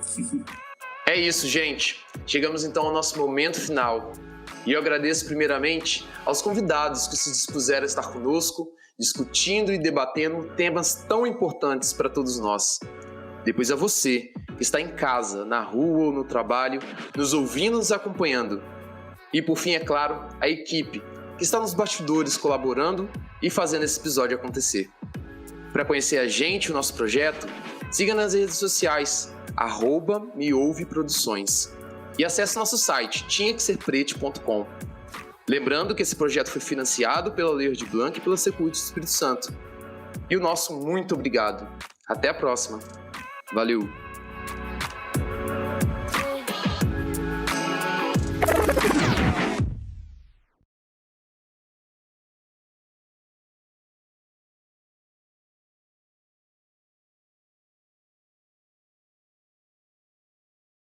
É isso, gente. Chegamos então ao nosso momento final. E eu agradeço primeiramente aos convidados que se dispuseram a estar conosco, discutindo e debatendo temas tão importantes para todos nós. Depois a você, que está em casa, na rua ou no trabalho, nos ouvindo e nos acompanhando. E por fim, é claro, a equipe, que está nos bastidores colaborando e fazendo esse episódio acontecer. Para conhecer a gente e o nosso projeto, siga nas redes sociais, @meouveproduções. E acesse nosso site, tinhaqueserprete.com. Lembrando que esse projeto foi financiado pela Lei Aldir Blanc e pela Secult do Espírito Santo. E o nosso muito obrigado. Até a próxima. Valeu!